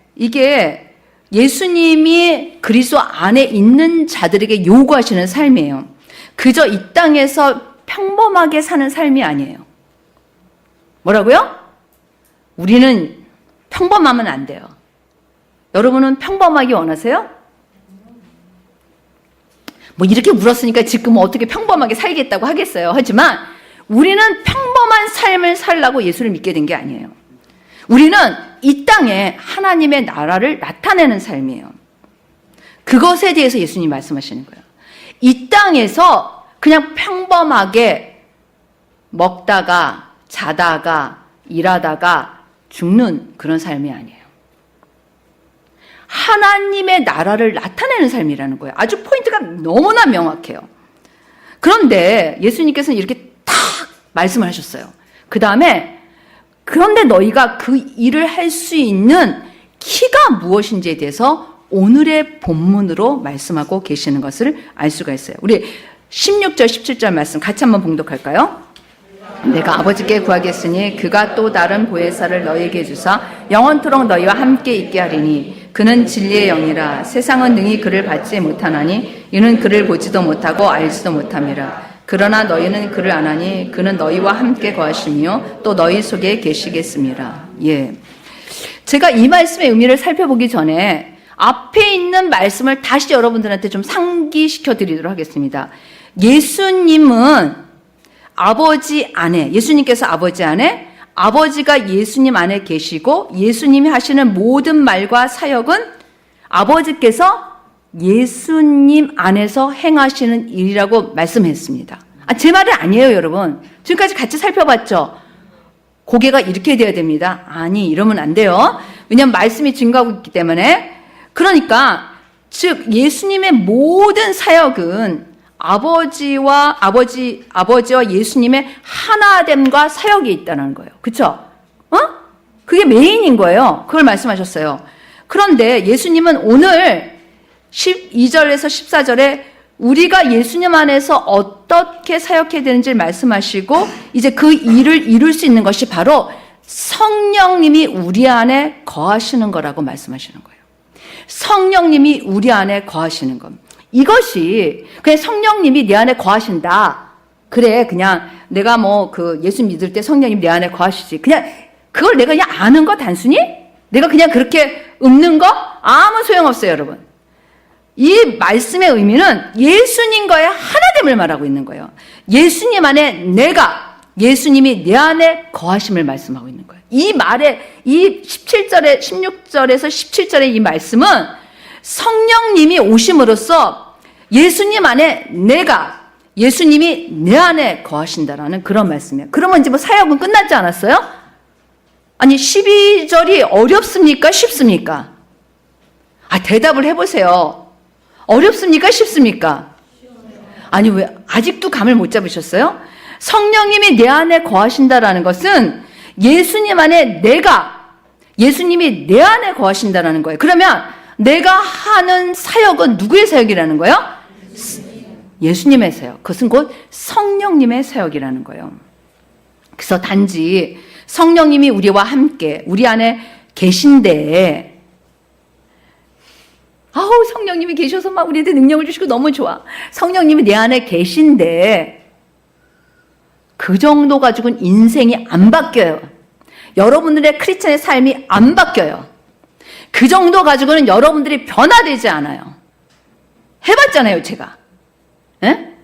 예수님이 그리스도 안에 있는 자들에게 요구하시는 삶이에요. 그저 이 땅에서 평범하게 사는 삶이 아니에요. 뭐라고요? 우리는 평범하면 안 돼요. 여러분은 평범하게 원하세요? 뭐 이렇게 물었으니까 지금 어떻게 평범하게 살겠다고 하겠어요. 하지만 우리는 평범한 삶을 살라고 예수를 믿게 된 게 아니에요. 우리는 이 땅에 하나님의 나라를 나타내는 삶이에요. 그것에 대해서 예수님이 말씀하시는 거예요. 이 땅에서 그냥 평범하게 먹다가 자다가 일하다가 죽는 그런 삶이 아니에요. 하나님의 나라를 나타내는 삶이라는 거예요. 아주 포인트가 너무나 명확해요. 그런데 예수님께서는 이렇게 탁 말씀을 하셨어요. 그 다음에 그런데 너희가 그 일을 할 수 있는 키가 무엇인지에 대해서 오늘의 본문으로 말씀하고 계시는 것을 알 수가 있어요. 우리 16절 17절 말씀 같이 한번 봉독할까요? 내가 아버지께 구하겠으니 그가 또 다른 보혜사를 너희에게 주사 영원토록 너희와 함께 있게 하리니 그는 진리의 영이라. 세상은 능히 그를 받지 못하나니 이는 그를 보지도 못하고 알지도 못함이라. 그러나 너희는 그를 아나니 그는 너희와 함께 거하시며 또 너희 속에 계시겠습니다. 예, 제가 이 말씀의 의미를 살펴보기 전에 앞에 있는 말씀을 다시 여러분들한테 좀 상기시켜 드리도록 하겠습니다. 예수님은 아버지 안에, 예수님께서 아버지 안에, 아버지가 예수님 안에 계시고 예수님이 하시는 모든 말과 사역은 아버지께서 예수님 안에서 행하시는 일이라고 말씀했습니다. 제 말이 아니에요, 여러분. 지금까지 같이 살펴봤죠? 고개가 이렇게 돼야 됩니다. 아니, 이러면 안 돼요. 왜냐하면 말씀이 증거하고 있기 때문에. 그러니까 즉 예수님의 모든 사역은 아버지와 예수님의 하나됨과 사역이 있다는 거예요. 그렇죠? 그게 메인인 거예요. 그걸 말씀하셨어요. 그런데 예수님은 오늘 12절에서 14절에 우리가 예수님 안에서 어떻게 사역해야 되는지를 말씀하시고 이제 그 일을 이룰 수 있는 것이 바로 성령님이 우리 안에 거하시는 거라고 말씀하시는 거예요. 성령님이 우리 안에 거하시는 겁니다. 이것이 그냥 성령님이 내 안에 거하신다. 그래, 그냥 내가 예수 믿을 때 성령님 내 안에 거하시지. 그냥 그걸 내가 그냥 아는 거 단순히? 내가 그냥 그렇게 읊는 거? 아무 소용없어요, 여러분. 이 말씀의 의미는 예수님과의 하나됨을 말하고 있는 거예요. 예수님 안에 예수님이 내 안에 거하심을 말씀하고 있는 거예요. 이 말에, 이 16절에서 17절의 이 말씀은 성령님이 오심으로써 예수님 안에 예수님이 내 안에 거하신다라는 그런 말씀이에요. 그러면 이제 사역은 끝났지 않았어요? 아니, 12절이 어렵습니까? 쉽습니까? 대답을 해보세요. 어렵습니까? 쉽습니까? 아니, 왜 아직도 감을 못 잡으셨어요? 성령님이 내 안에 거하신다라는 것은 예수님 안에 예수님이 내 안에 거하신다라는 거예요. 그러면 내가 하는 사역은 누구의 사역이라는 거예요? 예수님의 사역. 그것은 곧 성령님의 사역이라는 거예요. 그래서 단지 성령님이 우리와 함께 우리 안에 계신데 성령님이 계셔서 막 우리한테 능력을 주시고 너무 좋아. 성령님이 내 안에 계신데 그 정도 가지고는 인생이 안 바뀌어요. 여러분들의 크리스천의 삶이 안 바뀌어요. 그 정도 가지고는 여러분들이 변화되지 않아요. 해봤잖아요, 제가. 에?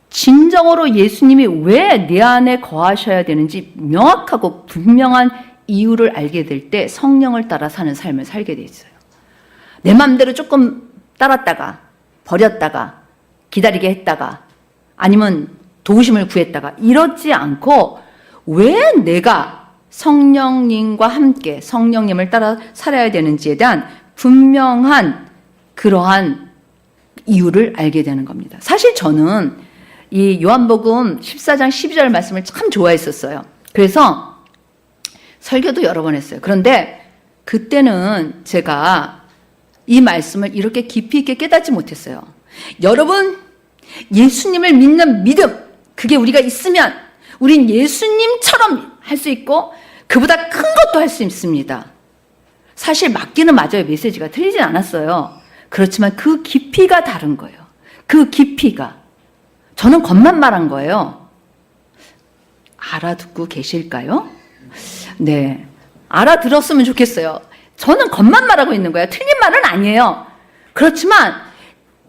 진정으로 예수님이 왜 내 안에 거하셔야 되는지 명확하고 분명한 이유를 알게 될 때 성령을 따라 사는 삶을 살게 돼 있어요. 내 마음대로 조금 따랐다가 버렸다가 기다리게 했다가 아니면 도우심을 구했다가 이렇지 않고 왜 내가 성령님과 함께 성령님을 따라 살아야 되는지에 대한 분명한 그러한 이유를 알게 되는 겁니다. 사실 저는 이 요한복음 14장 12절 말씀을 참 좋아했었어요. 그래서 설교도 여러 번 했어요. 그런데 그때는 제가 이 말씀을 이렇게 깊이 있게 깨닫지 못했어요. 여러분, 예수님을 믿는 믿음, 그게 우리가 있으면 우린 예수님처럼 할 수 있고 그보다 큰 것도 할 수 있습니다. 사실 맞기는 맞아요. 메시지가 틀리진 않았어요. 그렇지만 그 깊이가 다른 거예요. 그 깊이가. 저는 겉만 말한 거예요. 알아듣고 계실까요? 네. 알아들었으면 좋겠어요. 저는 겉만 말하고 있는 거예요. 틀린 말은 아니에요. 그렇지만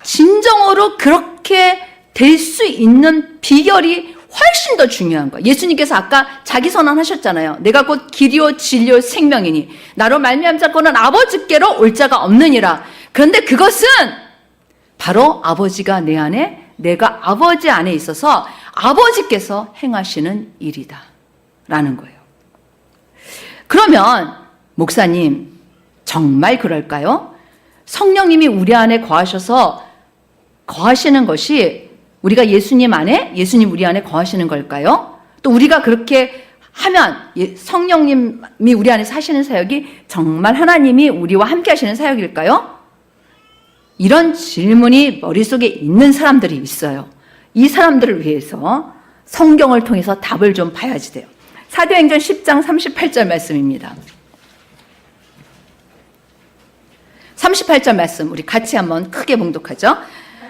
진정으로 그렇게 될 수 있는 비결이 훨씬 더 중요한 거예요. 예수님께서 아까 자기 선언하셨잖아요. 내가 곧 길이요 진리요 생명이니 나로 말미암지 않고는 아버지께로 올 자가 없느니라. 그런데 그것은 바로 아버지가 내 안에, 내가 아버지 안에 있어서 아버지께서 행하시는 일이다 라는 거예요. 그러면 목사님, 정말 그럴까요? 성령님이 우리 안에 거하시는 것이 우리가 예수님 안에, 예수님 우리 안에 거하시는 걸까요? 또 우리가 그렇게 하면 성령님이 우리 안에 사시는 사역이 정말 하나님이 우리와 함께 하시는 사역일까요? 이런 질문이 머릿속에 있는 사람들이 있어요. 이 사람들을 위해서 성경을 통해서 답을 좀 봐야지 돼요. 사도행전 10장 38절 말씀입니다. 38절 말씀 우리 같이 한번 크게 봉독하죠.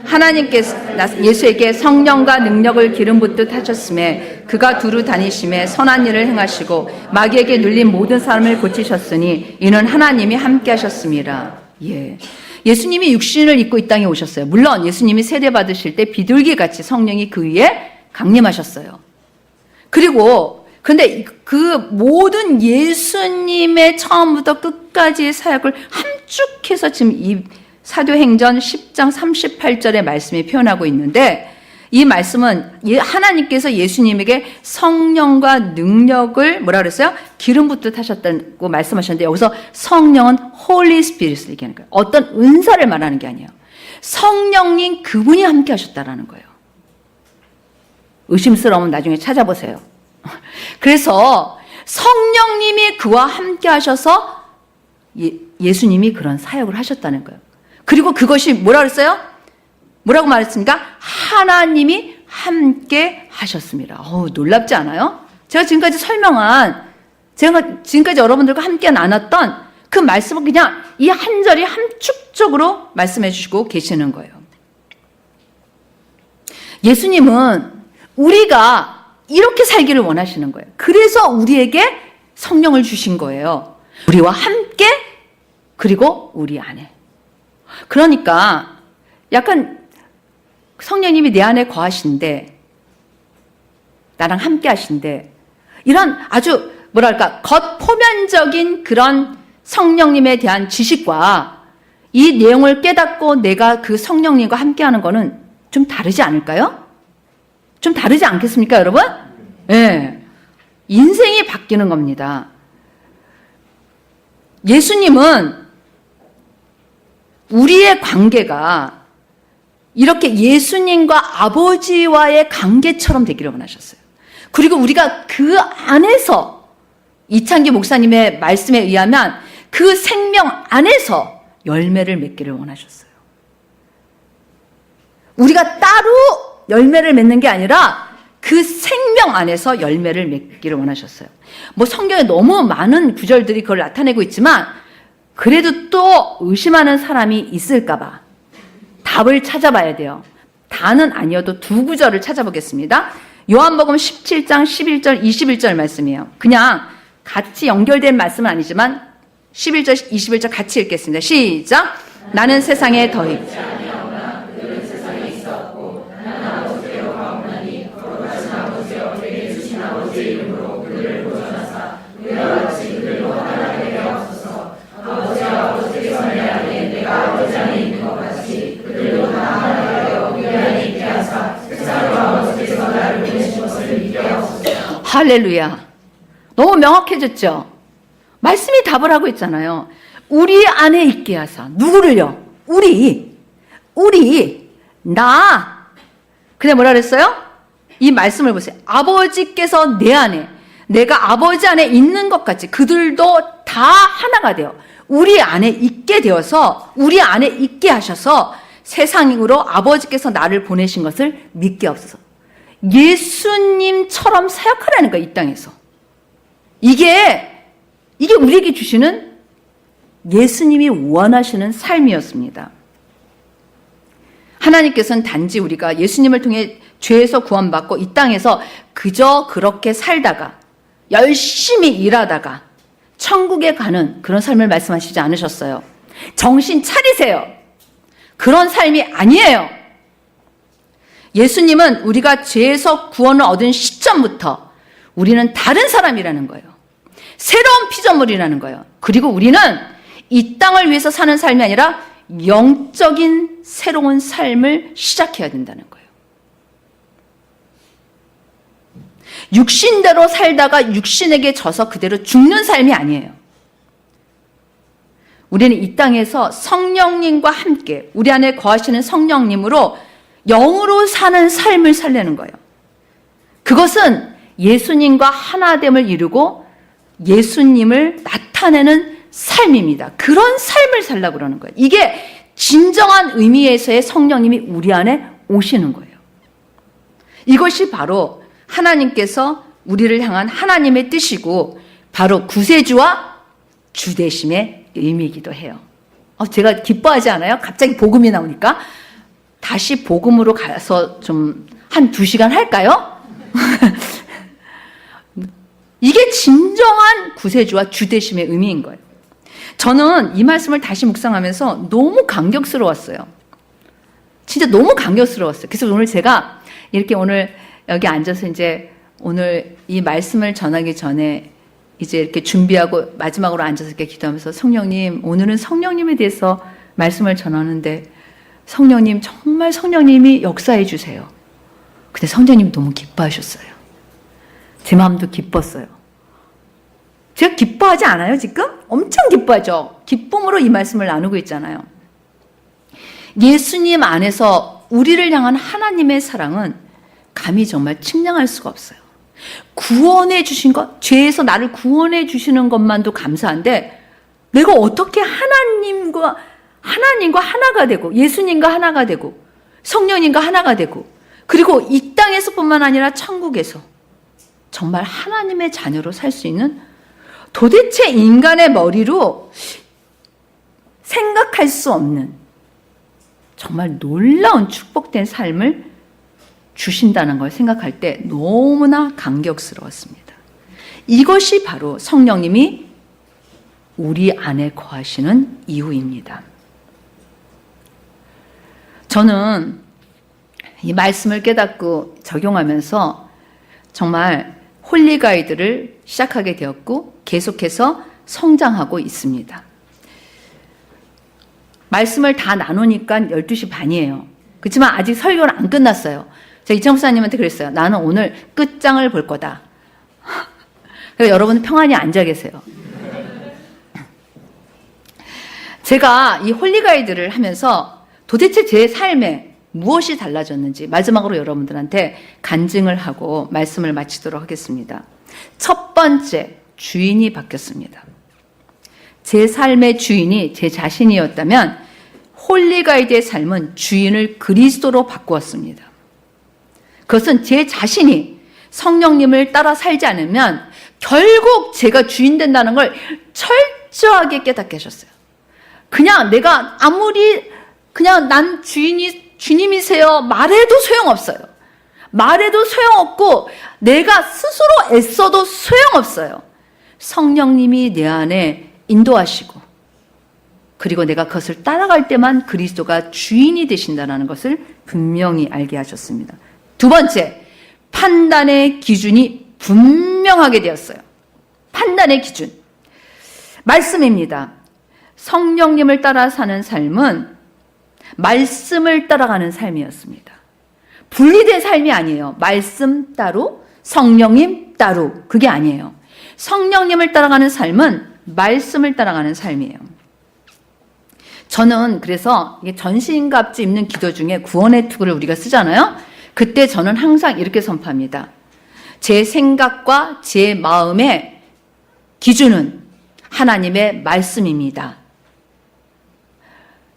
하나님께서 예수에게 성령과 능력을 기름 붓듯 하셨음에 그가 두루 다니심에 선한 일을 행하시고 마귀에게 눌린 모든 사람을 고치셨으니 이는 하나님이 함께 하셨습니다. 예수님이 육신을 입고 이 땅에 오셨어요. 물론 예수님이 세례 받으실 때 비둘기같이 성령이 그 위에 강림하셨어요. 그런데 그 모든 예수님의 처음부터 끝까지의 사역을 함축해서 지금 이 사도행전 10장 38절의 말씀이 표현하고 있는데, 이 말씀은 하나님께서 예수님에게 성령과 능력을 뭐라 그랬어요? 기름 붓듯 하셨다고 말씀하셨는데, 여기서 성령은 Holy Spirit을 얘기하는 거예요. 어떤 은사를 말하는 게 아니에요. 성령님 그분이 함께 하셨다라는 거예요. 의심스러우면 나중에 찾아보세요. 그래서 성령님이 그와 함께 하셔서 예수님이 그런 사역을 하셨다는 거예요. 그리고 그것이 뭐라 그랬어요? 뭐라고 말했습니까? 하나님이 함께 하셨습니다. 놀랍지 않아요? 제가 지금까지 여러분들과 함께 나눴던 그 말씀을 그냥 이 한 절이 함축적으로 말씀해 주시고 계시는 거예요. 예수님은 우리가 이렇게 살기를 원하시는 거예요. 그래서 우리에게 성령을 주신 거예요. 우리와 함께, 그리고 우리 안에. 그러니까 약간 성령님이 내 안에 거하신데, 나랑 함께 하신데, 이런 아주 겉포면적인 그런 성령님에 대한 지식과 이 내용을 깨닫고 내가 그 성령님과 함께 하는 거는 좀 다르지 않을까요? 좀 다르지 않겠습니까, 여러분? 네. 인생이 바뀌는 겁니다. 예수님은 우리의 관계가 이렇게 예수님과 아버지와의 관계처럼 되기를 원하셨어요. 그리고 우리가 그 안에서 이창기 목사님의 말씀에 의하면 그 생명 안에서 열매를 맺기를 원하셨어요. 우리가 따로 열매를 맺는 게 아니라 그 생명 안에서 열매를 맺기를 원하셨어요. 성경에 너무 많은 구절들이 그걸 나타내고 있지만, 그래도 또 의심하는 사람이 있을까봐 답을 찾아봐야 돼요. 다는 아니어도 두 구절을 찾아보겠습니다. 요한복음 17장 11절 21절 말씀이에요. 그냥 같이 연결된 말씀은 아니지만 11절 21절 같이 읽겠습니다. 시작. 나는 세상에 더히 할렐루야. 너무 명확해졌죠? 말씀이 답을 하고 있잖아요. 우리 안에 있게 하사. 누구를요? 나. 근데 뭐라 그랬어요? 이 말씀을 보세요. 아버지께서 내 안에, 내가 아버지 안에 있는 것 같이 그들도 다 하나가 돼요. 우리 안에 있게 되어서, 우리 안에 있게 하셔서 세상으로 아버지께서 나를 보내신 것을 믿게 없어서 예수님처럼 사역하라는 거예요, 이 땅에서. 이게 우리에게 주시는 예수님이 원하시는 삶이었습니다. 하나님께서는 단지 우리가 예수님을 통해 죄에서 구원받고 이 땅에서 그저 그렇게 살다가 열심히 일하다가 천국에 가는 그런 삶을 말씀하시지 않으셨어요. 정신 차리세요. 그런 삶이 아니에요. 예수님은 우리가 죄에서 구원을 얻은 시점부터 우리는 다른 사람이라는 거예요. 새로운 피조물이라는 거예요. 그리고 우리는 이 땅을 위해서 사는 삶이 아니라 영적인 새로운 삶을 시작해야 된다는 거예요. 육신대로 살다가 육신에게 져서 그대로 죽는 삶이 아니에요. 우리는 이 땅에서 성령님과 함께 우리 안에 거하시는 성령님으로 영으로 사는 삶을 살려는 거예요. 그것은 예수님과 하나됨을 이루고 예수님을 나타내는 삶입니다. 그런 삶을 살려고 그러는 거예요. 이게 진정한 의미에서의 성령님이 우리 안에 오시는 거예요. 이것이 바로 하나님께서 우리를 향한 하나님의 뜻이고 바로 구세주와 주되심의 의미이기도 해요. 제가 기뻐하지 않아요? 갑자기 복음이 나오니까. 다시 복음으로 가서 좀 한 2시간 할까요? 이게 진정한 구세주와 주되심의 의미인 거예요. 저는 이 말씀을 다시 묵상하면서 너무 감격스러웠어요. 진짜 너무 감격스러웠어요. 그래서 오늘 제가 이렇게 오늘 여기 앉아서 이제 오늘 이 말씀을 전하기 전에 이제 이렇게 준비하고 마지막으로 앉아서 이렇게 기도하면서 성령님, 오늘은 성령님에 대해서 말씀을 전하는데 성령님, 정말 성령님이 역사해 주세요. 근데 성령님이 너무 기뻐하셨어요. 제 마음도 기뻤어요. 제가 기뻐하지 않아요, 지금? 엄청 기뻐하죠? 기쁨으로 이 말씀을 나누고 있잖아요. 예수님 안에서 우리를 향한 하나님의 사랑은 감히 정말 측량할 수가 없어요. 구원해 주신 것, 죄에서 나를 구원해 주시는 것만도 감사한데 내가 어떻게 하나님과 하나가 되고 예수님과 하나가 되고 성령님과 하나가 되고 그리고 이 땅에서뿐만 아니라 천국에서 정말 하나님의 자녀로 살 수 있는 도대체 인간의 머리로 생각할 수 없는 정말 놀라운 축복된 삶을 주신다는 걸 생각할 때 너무나 감격스러웠습니다. 이것이 바로 성령님이 우리 안에 거하시는 이유입니다. 저는 이 말씀을 깨닫고 적용하면서 정말 홀리 가이드를 시작하게 되었고 계속해서 성장하고 있습니다. 말씀을 다 나누니까 12시 반이에요. 그렇지만 아직 설교는 안 끝났어요. 제가 이창호 목사님한테 그랬어요. 나는 오늘 끝장을 볼 거다. 그러니까 여러분 평안히 앉아 계세요. 제가 이 홀리 가이드를 하면서 도대체 제 삶에 무엇이 달라졌는지 마지막으로 여러분들한테 간증을 하고 말씀을 마치도록 하겠습니다. 첫 번째, 주인이 바뀌었습니다. 제 삶의 주인이 제 자신이었다면 홀리 가이드의 삶은 주인을 그리스도로 바꾸었습니다. 그것은 제 자신이 성령님을 따라 살지 않으면 결국 제가 주인 된다는 걸 철저하게 깨닫게 하셨어요. 그냥 내가 아무리 그냥 난 주님이세요 말해도 소용없어요. 말해도 소용없고 내가 스스로 애써도 소용없어요. 성령님이 내 안에 인도하시고 그리고 내가 그것을 따라갈 때만 그리스도가 주인이 되신다는 것을 분명히 알게 하셨습니다. 두 번째, 판단의 기준이 분명하게 되었어요. 판단의 기준. 말씀입니다. 성령님을 따라 사는 삶은 말씀을 따라가는 삶이었습니다. 분리된 삶이 아니에요. 말씀 따로, 성령님 따로. 그게 아니에요. 성령님을 따라가는 삶은 말씀을 따라가는 삶이에요. 저는 그래서 전신갑주 입는 기도 중에 구원의 투구를 우리가 쓰잖아요. 그때 저는 항상 이렇게 선포합니다. 제 생각과 제 마음의 기준은 하나님의 말씀입니다.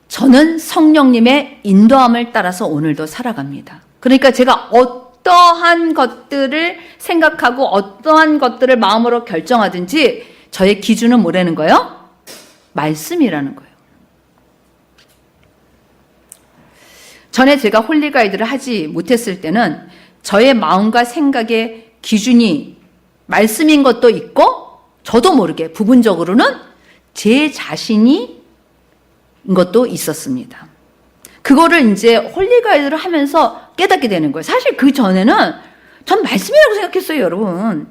저는 성령님의 인도함을 따라서 오늘도 살아갑니다. 그러니까 제가 어떠한 것들을 생각하고 어떠한 것들을 마음으로 결정하든지 저의 기준은 뭐라는 거예요? 말씀이라는 거예요. 전에 제가 홀리 가이드를 하지 못했을 때는 저의 마음과 생각의 기준이 말씀인 것도 있고 저도 모르게 부분적으로는 제 자신이 것도 있었습니다. 그거를 이제 홀리 가이드를 하면서 깨닫게 되는 거예요. 사실 그 전에는 전 말씀이라고 생각했어요, 여러분.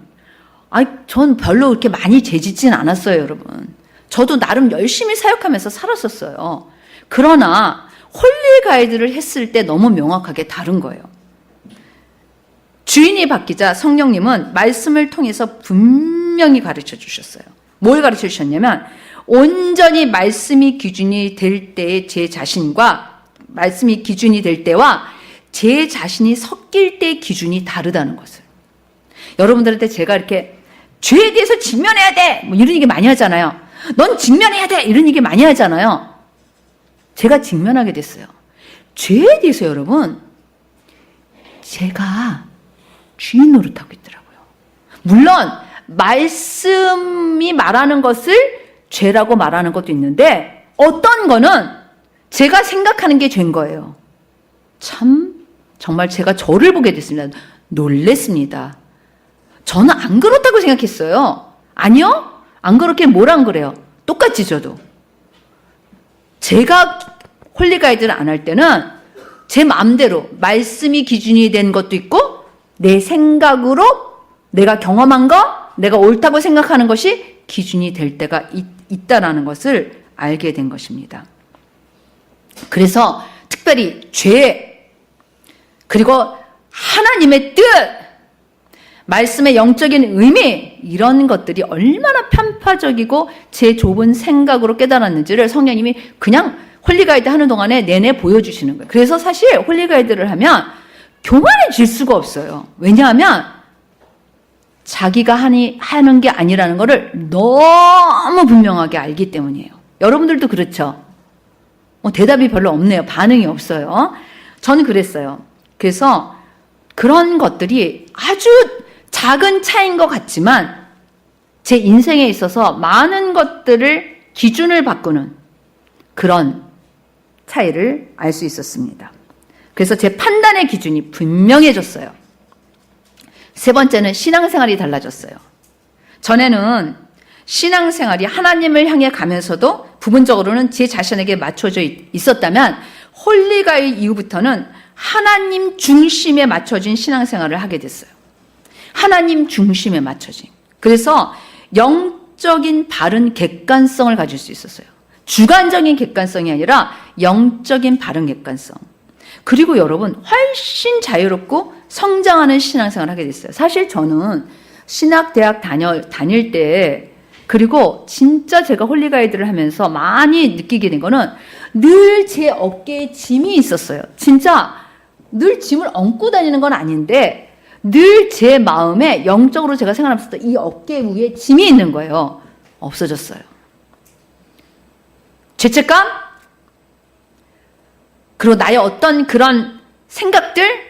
전 별로 그렇게 많이 죄짓진 않았어요, 여러분. 저도 나름 열심히 사역하면서 살았었어요. 그러나 홀리 가이드를 했을 때 너무 명확하게 다른 거예요. 주인이 바뀌자 성령님은 말씀을 통해서 분명히 가르쳐 주셨어요. 뭘 가르쳐 주셨냐면 온전히 말씀이 기준이 될 때의 제 자신과 말씀이 기준이 될 때와 제 자신이 섞일 때의 기준이 다르다는 것을. 여러분들한테 제가 이렇게 죄에 대해서 직면해야 돼! 뭐 이런 얘기 많이 하잖아요. 넌 직면해야 돼! 이런 얘기 많이 하잖아요. 제가 직면하게 됐어요. 죄에 대해서 여러분, 제가 주인 노릇하고 있더라고요. 물론 말씀이 말하는 것을 죄라고 말하는 것도 있는데 어떤 거는 제가 생각하는 게 죄인 거예요. 참 정말 제가 저를 보게 됐습니다. 놀랬습니다. 저는 안 그렇다고 생각했어요. 아니요? 안 그렇게 뭘 안 그래요? 똑같이 저도. 제가 홀리가이드를 안 할 때는 제 마음대로 말씀이 기준이 된 것도 있고 내 생각으로 내가 경험한 거, 내가 옳다고 생각하는 것이 기준이 될 때가 있다라는 것을 알게 된 것입니다. 그래서 특별히 죄, 그리고 하나님의 뜻, 말씀의 영적인 의미, 이런 것들이 얼마나 편파적이고 제 좁은 생각으로 깨달았는지를 성령님이 그냥 홀리가이드 하는 동안에 내내 보여주시는 거예요. 그래서 사실 홀리가이드를 하면 교만해질 수가 없어요. 왜냐하면 자기가 하는 게 아니라는 것을 너무 분명하게 알기 때문이에요. 여러분들도 그렇죠? 대답이 별로 없네요. 반응이 없어요. 저는 그랬어요. 그래서 그런 것들이 아주 작은 차이인 것 같지만 제 인생에 있어서 많은 것들을 기준을 바꾸는 그런 차이를 알 수 있었습니다. 그래서 제 판단의 기준이 분명해졌어요. 세 번째는 신앙생활이 달라졌어요. 전에는 신앙생활이 하나님을 향해 가면서도 부분적으로는 제 자신에게 맞춰져 있었다면 홀리가이 이후부터는 하나님 중심에 맞춰진 신앙생활을 하게 됐어요. 하나님 중심에 맞춰진. 그래서 영적인 바른 객관성을 가질 수 있었어요. 주관적인 객관성이 아니라 영적인 바른 객관성. 그리고 여러분 훨씬 자유롭고 성장하는 신앙생활을 하게 됐어요. 사실 저는 신학대학 다닐 때 그리고 진짜 제가 홀리가이드를 하면서 많이 느끼게 된 거는 늘 제 어깨에 짐이 있었어요. 진짜 늘 짐을 얹고 다니는 건 아닌데 늘 제 마음에 영적으로 제가 생각하면서 이 어깨 위에 짐이 있는 거예요. 없어졌어요. 죄책감? 그리고 나의 어떤 그런 생각들?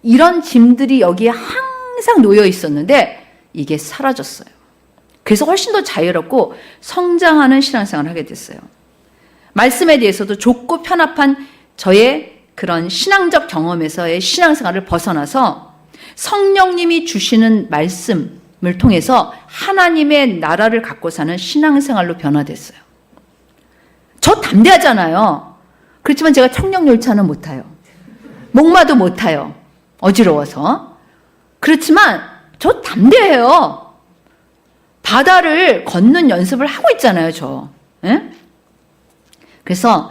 이런 짐들이 여기에 항상 놓여 있었는데 이게 사라졌어요. 그래서 훨씬 더 자유롭고 성장하는 신앙생활을 하게 됐어요. 말씀에 대해서도 좁고 편합한 저의 그런 신앙적 경험에서의 신앙생활을 벗어나서 성령님이 주시는 말씀을 통해서 하나님의 나라를 갖고 사는 신앙생활로 변화됐어요. 저 담대하잖아요. 그렇지만 제가 청령열차는 못 타요. 목마도 못 타요. 어지러워서. 그렇지만 저 담대해요. 바다를 걷는 연습을 하고 있잖아요, 저. 예? 그래서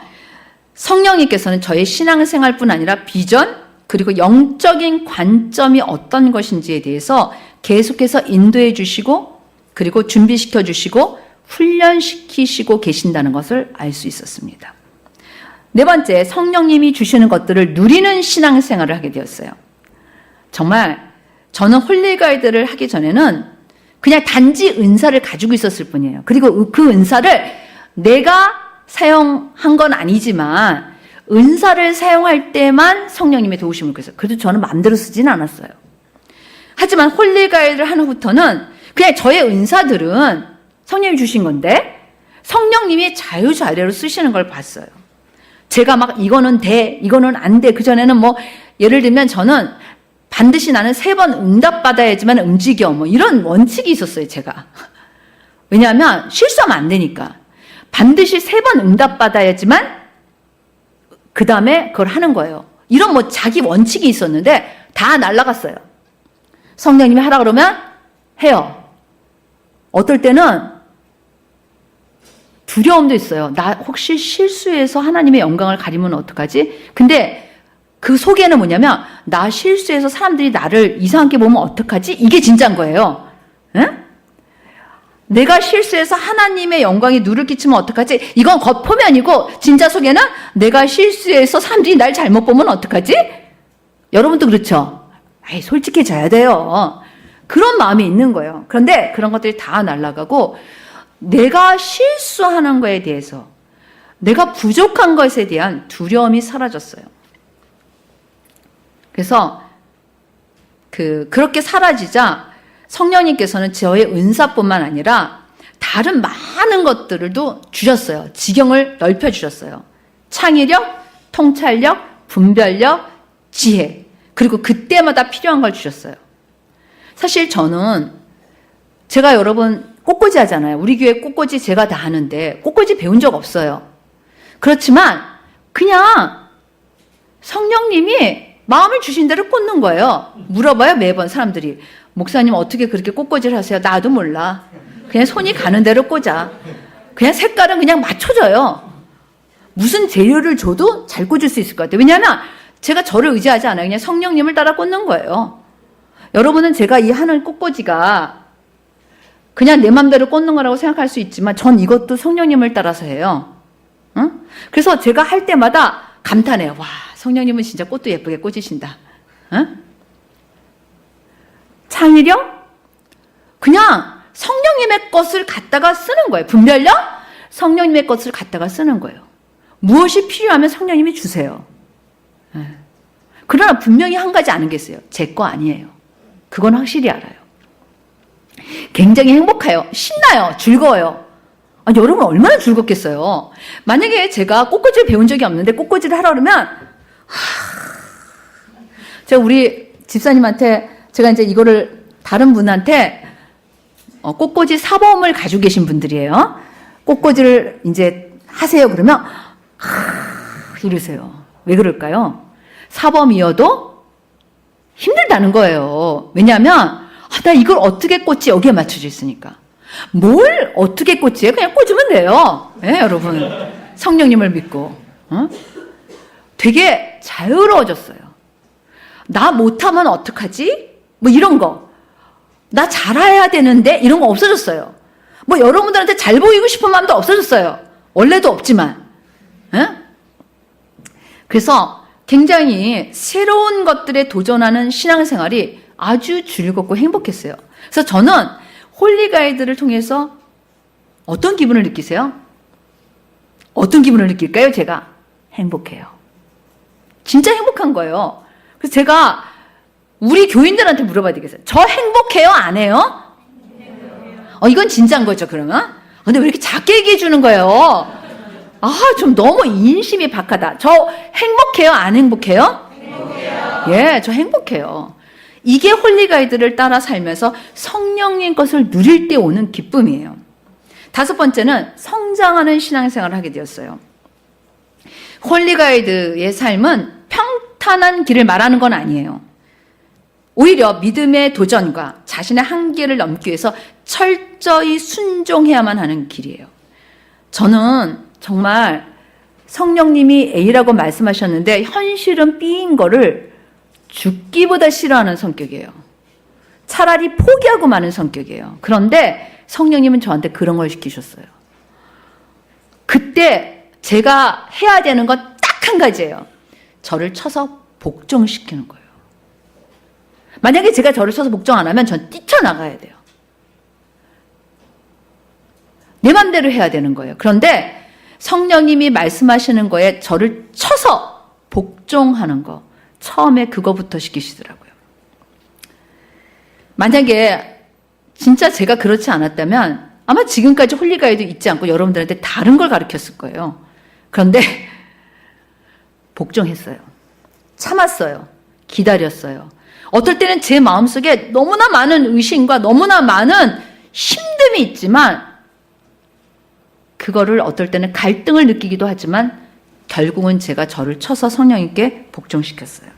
성령님께서는 저의 신앙생활뿐 아니라 비전, 그리고 영적인 관점이 어떤 것인지에 대해서 계속해서 인도해 주시고, 그리고 준비시켜 주시고, 훈련시키시고 계신다는 것을 알 수 있었습니다. 네 번째, 성령님이 주시는 것들을 누리는 신앙생활을 하게 되었어요. 정말 저는 홀리가이드를 하기 전에는 그냥 단지 은사를 가지고 있었을 뿐이에요. 그리고 그 은사를 내가 사용한 건 아니지만 은사를 사용할 때만 성령님의 도우심을 구했어요. 그래도 저는 마음대로 쓰진 않았어요. 하지만 홀리가이드를 한 후부터는 그냥 저의 은사들은 성령님이 주신 건데 성령님이 자유자재로 쓰시는 걸 봤어요. 제가 막 이거는 돼, 이거는 안 돼. 그전에는 뭐 예를 들면 저는 반드시 나는 3번 응답받아야지만 움직여. 뭐 이런 원칙이 있었어요, 제가. 왜냐하면 실수하면 안 되니까. 반드시 3번 응답받아야지만 그 다음에 그걸 하는 거예요. 이런 뭐 자기 원칙이 있었는데 다 날아갔어요. 성령님이 하라 그러면 해요. 어떨 때는 두려움도 있어요. 나 혹시 실수해서 하나님의 영광을 가리면 어떡하지? 근데 그 속에는 뭐냐면 나 실수해서 사람들이 나를 이상하게 보면 어떡하지? 이게 진짜인 거예요. 응? 내가 실수해서 하나님의 영광에 누를 끼치면 어떡하지? 이건 겉포면이고 진짜 속에는 내가 실수해서 사람들이 날 잘못 보면 어떡하지? 여러분도 그렇죠? 아이, 솔직해져야 돼요. 그런 마음이 있는 거예요. 그런데 그런 것들이 다 날아가고 내가 실수하는 거에 대해서 내가 부족한 것에 대한 두려움이 사라졌어요. 그래서 그렇게 사라지자 성령님께서는 저의 은사뿐만 아니라 다른 많은 것들도 주셨어요. 지경을 넓혀주셨어요. 창의력, 통찰력, 분별력, 지혜. 그리고 그때마다 필요한 걸 주셨어요. 사실 저는 제가 여러분 꽃꽂이 하잖아요. 우리 교회 꽃꽂이 제가 다 하는데 꽃꽂이 배운 적 없어요. 그렇지만 그냥 성령님이 마음을 주신 대로 꽂는 거예요. 물어봐요, 매번 사람들이. 목사님 어떻게 그렇게 꽃꽂이를 하세요? 나도 몰라. 그냥 손이 가는 대로 꽂아. 그냥 색깔은 그냥 맞춰져요. 무슨 재료를 줘도 잘 꽂을 수 있을 것 같아요. 왜냐하면 제가 저를 의지하지 않아요. 그냥 성령님을 따라 꽂는 거예요. 여러분은 제가 이 하는 꽃꽂이가 그냥 내 맘대로 꽂는 거라고 생각할 수 있지만 전 이것도 성령님을 따라서 해요. 응? 그래서 제가 할 때마다 감탄해요. 와, 성령님은 진짜 꽃도 예쁘게 꽂으신다. 응? 창의력? 그냥 성령님의 것을 갖다가 쓰는 거예요. 분별력? 성령님의 것을 갖다가 쓰는 거예요. 무엇이 필요하면 성령님이 주세요. 그러나 분명히 한 가지 아는 게 있어요. 제 거 아니에요. 그건 확실히 알아요. 굉장히 행복해요. 신나요. 즐거워요. 아니, 여러분 얼마나 즐겁겠어요. 만약에 제가 꽃꽂이를 배운 적이 없는데 꽃꽂이를 하라 그러면 제가 우리 집사님한테 제가 이제 이거를 다른 분한테 꽃꽂이 사범을 가지고 계신 분들이에요. 꽃꽂이를 이제 하세요. 그러면 이러세요. 왜 그럴까요? 사범이어도 힘들다는 거예요. 왜냐하면 나 이걸 어떻게 꽂지? 여기에 맞춰져 있으니까. 뭘 어떻게 꽂지? 그냥 꽂으면 돼요. 네, 여러분. 성령님을 믿고. 되게 자유로워졌어요. 나 못하면 어떡하지? 뭐 이런 거. 나 잘해야 되는데 이런 거 없어졌어요. 뭐 여러분들한테 잘 보이고 싶은 마음도 없어졌어요. 원래도 없지만. 그래서 굉장히 새로운 것들에 도전하는 신앙생활이 아주 즐겁고 행복했어요. 그래서 저는 홀리가이드를 통해서 어떤 기분을 느끼세요? 어떤 기분을 느낄까요? 제가 행복해요. 진짜 행복한 거예요. 그래서 제가 우리 교인들한테 물어봐야 되겠어요. 저 행복해요? 안 해요? 이건 진짜인 거죠, 그러면? 근데 왜 이렇게 작게 얘기해 주는 거예요? 좀 너무 인심이 박하다. 저 행복해요? 안 행복해요? 행복해요. 예, 저 행복해요. 이게 홀리가이드를 따라 살면서 성령님 것을 누릴 때 오는 기쁨이에요. 다섯 번째는 성장하는 신앙생활을 하게 되었어요. 홀리가이드의 삶은 평탄한 길을 말하는 건 아니에요. 오히려 믿음의 도전과 자신의 한계를 넘기 위해서 철저히 순종해야만 하는 길이에요. 저는 정말 성령님이 A라고 말씀하셨는데 현실은 B인 거를 죽기보다 싫어하는 성격이에요. 차라리 포기하고 마는 성격이에요. 그런데 성령님은 저한테 그런 걸 시키셨어요. 그때 제가 해야 되는 건 딱 한 가지예요. 저를 쳐서 복종시키는 거예요. 만약에 제가 저를 쳐서 복종 안 하면 전 뛰쳐나가야 돼요. 내 맘대로 해야 되는 거예요. 그런데 성령님이 말씀하시는 거에 저를 쳐서 복종하는 거, 처음에 그거부터 시키시더라고요. 만약에 진짜 제가 그렇지 않았다면 아마 지금까지 홀리가이드 있지 않고 여러분들한테 다른 걸 가르쳤을 거예요. 그런데 복종했어요. 참았어요. 기다렸어요. 어떨 때는 제 마음속에 너무나 많은 의심과 너무나 많은 힘듦이 있지만 그거를 어떨 때는 갈등을 느끼기도 하지만 결국은 제가 저를 쳐서 성령님께 복종시켰어요.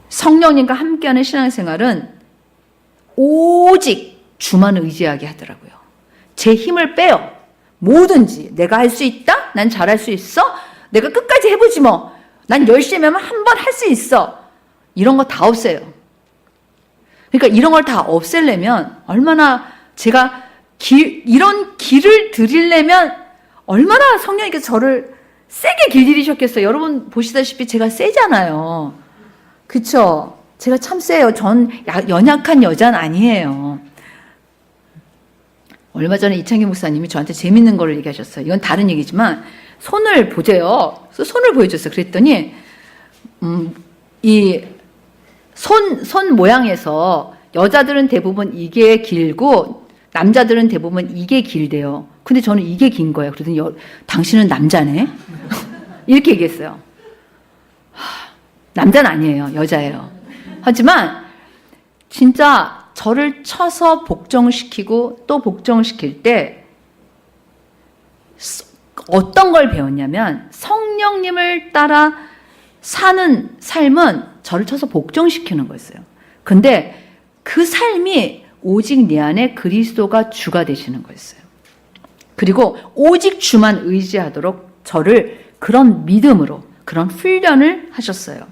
성령님과 함께하는 신앙생활은 오직 주만 의지하게 하더라고요. 제 힘을 빼요. 뭐든지 내가 할 수 있다? 난 잘할 수 있어? 내가 끝까지 해보지 뭐. 난 열심히 하면 한 번 할 수 있어. 이런 거 다 없애요. 그러니까 이런 걸 다 없애려면 얼마나 제가 이런 길을 드리려면 얼마나 성령님께서 저를 세게 길들이셨겠어요. 여러분 보시다시피 제가 세잖아요. 그쵸? 제가 참 세요. 전 연약한 여자는 아니에요. 얼마 전에 이창기 목사님이 저한테 재밌는 거를 얘기하셨어요. 이건 다른 얘기지만 손을 보재요. 손을 보여줬어요. 그랬더니 이 손 모양에서 여자들은 대부분 이게 길고 남자들은 대부분 이게 길대요. 근데 저는 이게 긴 거예요. 그러더니 당신은 남자네? 이렇게 얘기했어요. 남자는 아니에요. 여자예요. 하지만 진짜 저를 쳐서 복종시키고 또 복종시킬 때 어떤 걸 배웠냐면 성령님을 따라 사는 삶은 저를 쳐서 복종시키는 거였어요. 근데 그 삶이 오직 내 안에 그리스도가 주가 되시는 거였어요. 그리고 오직 주만 의지하도록 저를 그런 믿음으로 그런 훈련을 하셨어요.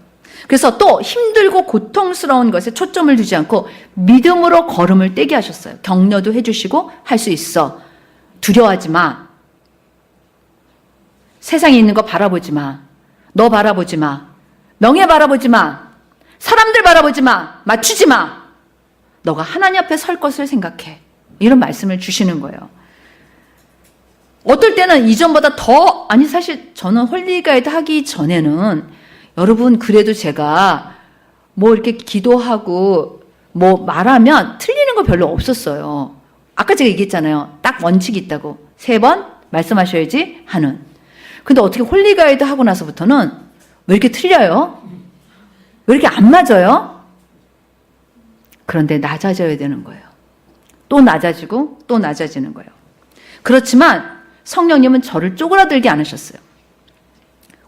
그래서 또 힘들고 고통스러운 것에 초점을 두지 않고 믿음으로 걸음을 떼게 하셨어요. 격려도 해주시고 할 수 있어. 두려워하지 마. 세상에 있는 거 바라보지 마. 너 바라보지 마. 명예 바라보지 마. 사람들 바라보지 마. 맞추지 마. 너가 하나님 앞에 설 것을 생각해. 이런 말씀을 주시는 거예요. 어떨 때는 이전보다 더, 아니 사실 저는 홀리가이드 하기 전에는 여러분 그래도 제가 뭐 이렇게 기도하고 뭐 말하면 틀리는 거 별로 없었어요. 아까 제가 얘기했잖아요. 딱 원칙이 있다고. 3번 말씀하셔야지 하는. 근데 어떻게 홀리가이드 하고 나서부터는 왜 이렇게 틀려요? 왜 이렇게 안 맞아요? 그런데 낮아져야 되는 거예요. 또 낮아지고 또 낮아지는 거예요. 그렇지만 성령님은 저를 쪼그라들게 안 하셨어요.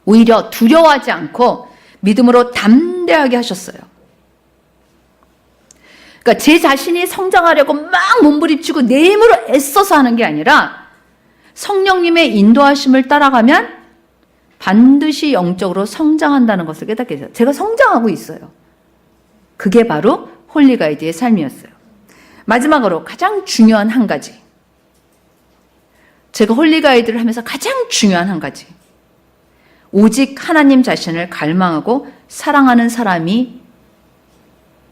오히려 두려워하지 않고 믿음으로 담대하게 하셨어요. 그러니까 제 자신이 성장하려고 막 몸부림치고 내 힘으로 애써서 하는 게 아니라 성령님의 인도하심을 따라가면 반드시 영적으로 성장한다는 것을 깨닫게 돼요. 제가 성장하고 있어요. 그게 바로 홀리가이드의 삶이었어요. 마지막으로 가장 중요한 한 가지. 제가 홀리가이드를 하면서 가장 중요한 한 가지. 오직 하나님 자신을 갈망하고 사랑하는 사람이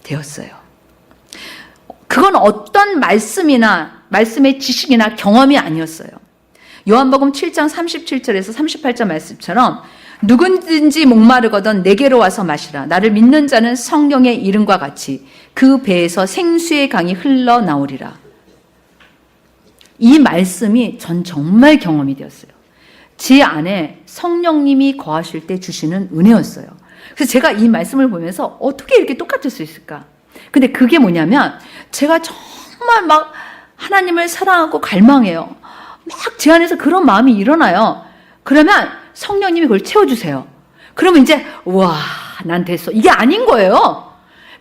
되었어요. 그건 어떤 말씀의 지식이나 경험이 아니었어요. 요한복음 7장 37절에서 38절 말씀처럼 누구든지 목마르거든 내게로 와서 마시라. 나를 믿는 자는 성경의 이름과 같이 그 배에서 생수의 강이 흘러나오리라. 이 말씀이 전 정말 경험이 되었어요. 제 안에 성령님이 거하실 때 주시는 은혜였어요. 그래서 제가 이 말씀을 보면서 어떻게 이렇게 똑같을 수 있을까? 근데 그게 뭐냐면 제가 정말 막 하나님을 사랑하고 갈망해요. 막 제 안에서 그런 마음이 일어나요. 그러면 성령님이 그걸 채워주세요. 그러면 이제 와, 난 됐어. 이게 아닌 거예요.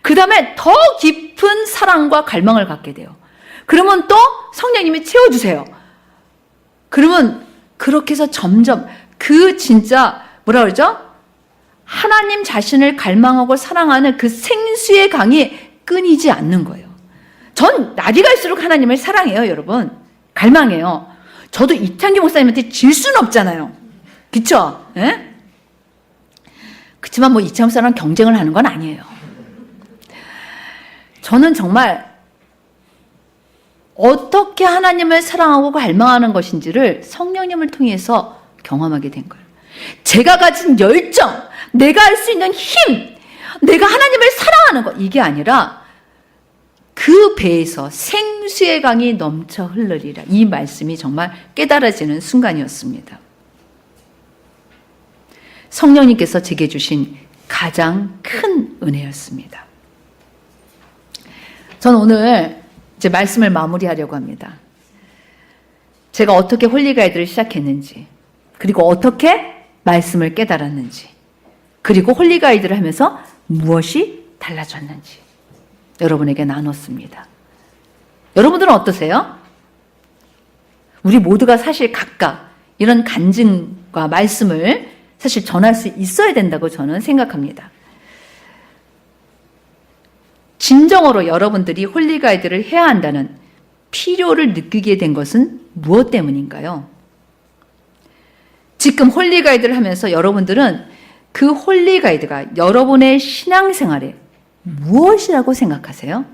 그 다음에 더 깊은 사랑과 갈망을 갖게 돼요. 그러면 또 성령님이 채워주세요. 그러면 그렇게 해서 점점 그 진짜 뭐라 그러죠? 하나님 자신을 갈망하고 사랑하는 그 생수의 강이 끊이지 않는 거예요. 전 날이 갈수록 하나님을 사랑해요, 여러분. 갈망해요. 저도 이창기 목사님한테 질 수는 없잖아요. 그쵸? 예? 그렇지만 뭐 이창기 목사랑 경쟁을 하는 건 아니에요. 저는 정말 어떻게 하나님을 사랑하고 갈망하는 것인지를 성령님을 통해서 경험하게 된 거예요. 제가 가진 열정, 내가 할 수 있는 힘, 내가 하나님을 사랑하는 것, 이게 아니라 그 배에서 생수의 강이 넘쳐 흐르리라. 이 말씀이 정말 깨달아지는 순간이었습니다. 성령님께서 제게 주신 가장 큰 은혜였습니다. 저는 오늘 이제 말씀을 마무리하려고 합니다. 제가 어떻게 홀리가이드를 시작했는지, 그리고 어떻게 말씀을 깨달았는지, 그리고 홀리가이드를 하면서 무엇이 달라졌는지 여러분에게 나눴습니다. 여러분들은 어떠세요? 우리 모두가 사실 각각 이런 간증과 말씀을 사실 전할 수 있어야 된다고 저는 생각합니다. 진정으로 여러분들이 홀리 가이드를 해야 한다는 필요를 느끼게 된 것은 무엇 때문인가요? 지금 홀리 가이드를 하면서 여러분들은 그 홀리 가이드가 여러분의 신앙생활에 무엇이라고 생각하세요?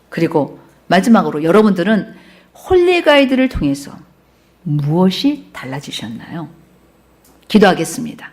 그리고 마지막으로 여러분들은 홀리 가이드를 통해서 무엇이 달라지셨나요? 기도하겠습니다.